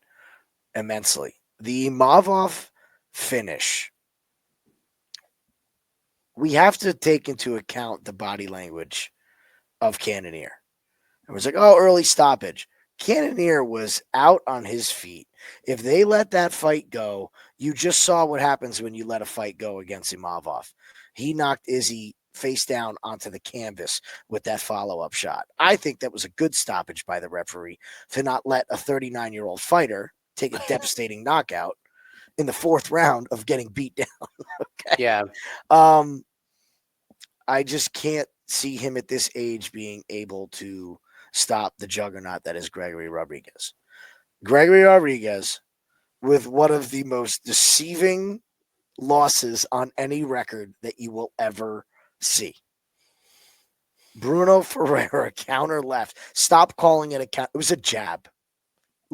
immensely. The Imavov finish, we have to take into account the body language of Cannonier. It was like, oh, early stoppage. Cannonier was out on his feet. If they let that fight go, you just saw what happens when you let a fight go against Imavov. He knocked Izzy face down onto the canvas with that follow-up shot. I think that was a good stoppage by the referee to not let a 39-year-old fighter take a devastating knockout in the 4th round of getting beat down. Okay.
Yeah.
I just can't see him at this age being able to stop the juggernaut that is Gregory Rodrigues. Gregory Rodrigues, with one of the most deceiving losses on any record that you will ever see. Bruno Ferreira counter left. Stop calling it a counter. It was a jab.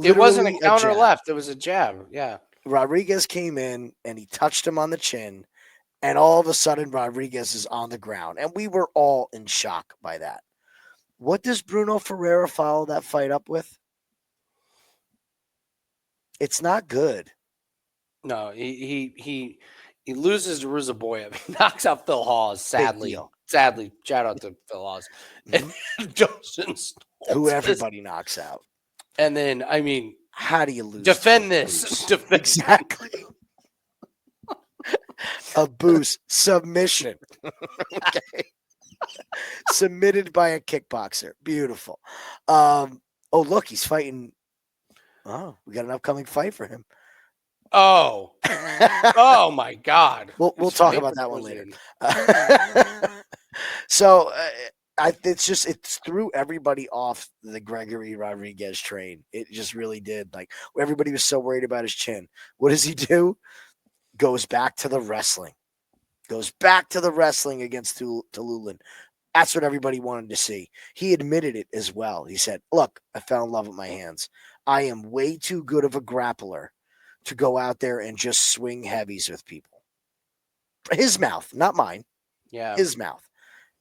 It wasn't a
Literally
counter
jab.
left. It was a jab. Yeah.
Rodrigues came in and he touched him on the chin. And all of a sudden, Rodrigues is on the ground. And we were all in shock by that. What does Bruno Ferreira follow that fight up with? It's not good.
No, he loses to Ruziboev. He knocks out Phil Hawes, sadly. Shout out to Phil Hawes.
Mm-hmm. Who everybody knocks out.
And then, I mean,
how do you lose?
Defend this.
Exactly. A boost submission. Okay. Submitted by a kickboxer. Beautiful. Oh, look, he's fighting. Oh, we got an upcoming fight for him.
Oh. Oh my God.
We'll talk about that one later. So it's threw everybody off the Gregory Rodrigues train. It just really did. Like everybody was so worried about his chin. What does he do? Goes back to the wrestling. Goes back to the wrestling against Tululin. That's what everybody wanted to see. He admitted it as well. He said, look, I fell in love with my hands. I am way too good of a grappler to go out there and just swing heavies with people. His mouth, not mine.
Yeah.
His mouth.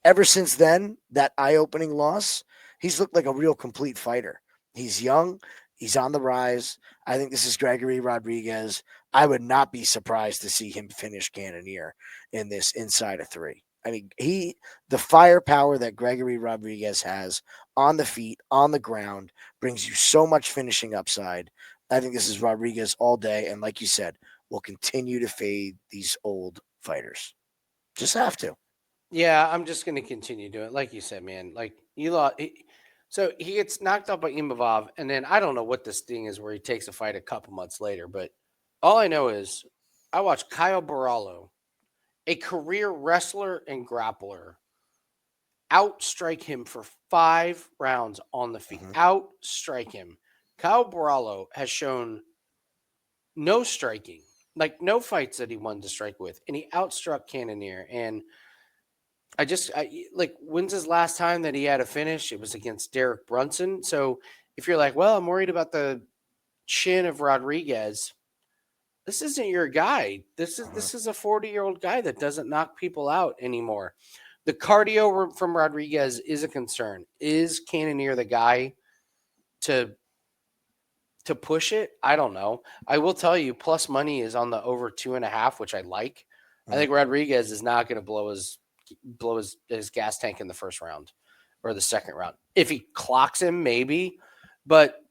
Ever since then, that eye-opening loss, he's looked like a real complete fighter. He's young. He's on the rise. I think this is Gregory Rodrigues. I would not be surprised to see him finish Cannonier in this inside of 3. I mean, the firepower that Gregory Rodrigues has on the feet, on the ground, brings you so much finishing upside. I think this is Rodrigues all day. And like you said, we'll continue to fade these old fighters. Just have to.
Yeah, I'm just going to continue doing it. Like you said, man, like you lost. So he gets knocked out by Imavov. And then I don't know what this thing is where he takes a fight a couple months later. But all I know is I watched Kyle Barallo, a career wrestler and grappler, outstrike him for 5 rounds on the feet. Outstrike him. Kyle Barallo has shown no striking, like no fights that he wanted to strike with, and he outstruck Cannonier. And when's his last time that he had a finish? It was against Derek Brunson. So if you're like, well, I'm worried about the chin of Rodrigues, this isn't your guy. This is a 40-year-old guy that doesn't knock people out anymore. The cardio from Rodrigues is a concern. Is Cannonier the guy to push it? I don't know. I will tell you, plus money is on the over 2.5, which I like. I think Rodrigues is not going to blow his gas tank in the first round or the second round. If he clocks him, maybe. But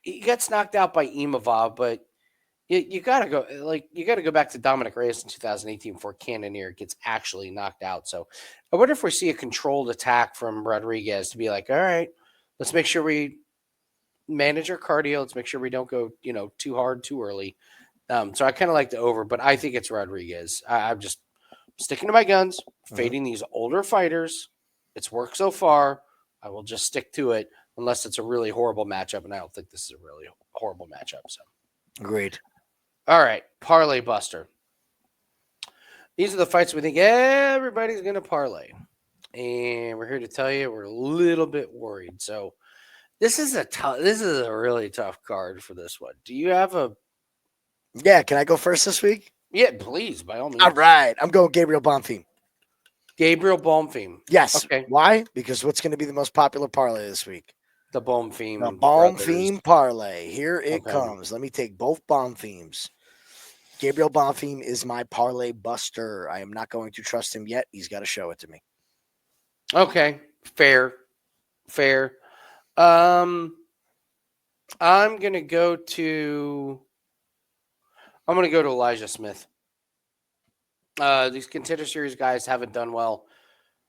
he gets knocked out by Imavov, but you gotta go back to Dominic Reyes in 2018 before Cannonier gets actually knocked out. So I wonder if we see a controlled attack from Rodrigues to be like, all right, let's make sure we manage our cardio. Let's make sure we don't go, too hard too early. So I kind of like the over, but I think it's Rodrigues. I'm just sticking to my guns, fading these older fighters. It's worked so far. I will just stick to it unless it's a really horrible matchup, and I don't think this is a really horrible matchup. So,
agreed.
All right, parlay buster. These are the fights we think everybody's going to parlay, and we're here to tell you we're a little bit worried. So, this is a really tough card for this one. Do you have a?
Yeah, can I go first this week?
Yeah, please, by all means.
All right, I'm going Gabriel Bonfim.
Gabriel Bonfim.
Yes.
Okay.
Why? Because what's going to be the most popular parlay this week?
The Bonfim.
The Bonfim parlay. Here it comes. Let me take both Bonfims. Gabriel Bonfim is my parlay buster. I am not going to trust him yet. He's got to show it to me.
Okay. Fair. I'm going to go to Elijah Smith. These Contender Series guys haven't done well.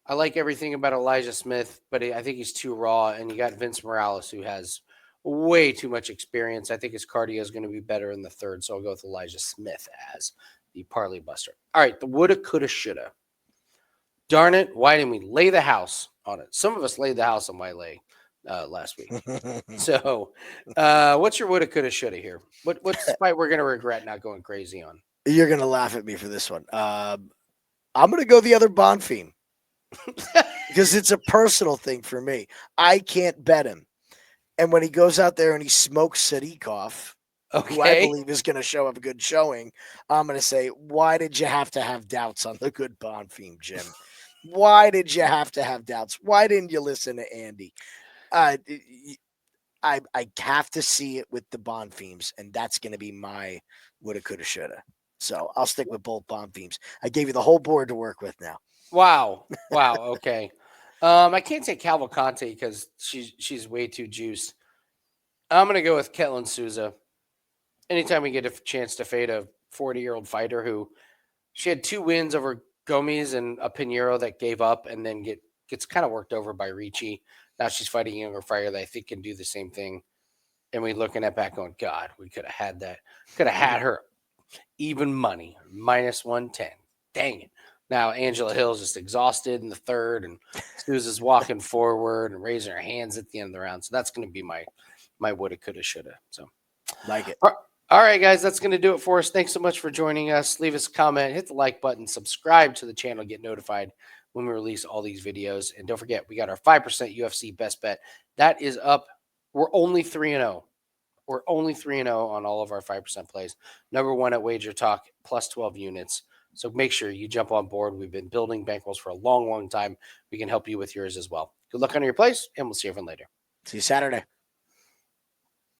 I like everything about Elijah Smith, but I think he's too raw. And you got Vince Morales, who has way too much experience. I think his cardio is going to be better in the third, so I'll go with Elijah Smith as the parlay buster. All right, the woulda, coulda, shoulda. Darn it, why didn't we lay the house on it? Some of us laid the house on my lay last week. So what's your woulda, coulda, shoulda here? What's the fight we're going to regret not going crazy on?
You're going to laugh at me for this one. I'm going to go the other Bonfim because it's a personal thing for me. I can't bet him. And when he goes out there and he smokes Sadikov, who I believe is going to show up a good showing, I'm going to say, why did you have to have doubts on the good Bonfim, Jim? Why did you have to have doubts? Why didn't you listen to Andy? I have to see it with the Bonfims, and that's going to be my woulda, coulda, shoulda. So I'll stick with both Bonfims. I gave you the whole board to work with now.
Wow. Okay. I can't say Cavalcanti because she's way too juiced. I'm gonna go with Ketlen Souza. Anytime we get a chance to fade a 40-year-old fighter who she had 2 wins over Gomes and a Pinheiro that gave up and then gets kind of worked over by Ricci. Now she's fighting a younger fighter that I think can do the same thing. And we looking at back going, God, we could have had that. Could have had her even money, -110. Dang it. Now Angela Hill's just exhausted in the third, and Souza's walking forward and raising her hands at the end of the round. So that's going to be my woulda, coulda, shoulda. So
like it.
All right, guys, that's going to do it for us. Thanks so much for joining us. Leave us a comment, hit the like button, subscribe to the channel, get notified when we release all these videos. And don't forget, we got our 5% UFC best bet. That is up. We're only 3-0. We're only 3-0 on all of our 5% plays. Number 1 at Wager Talk, plus 12 units. So make sure you jump on board. We've been building bankrolls for a long, long time. We can help you with yours as well. Good luck on your plays, and we'll see everyone later.
See you Saturday.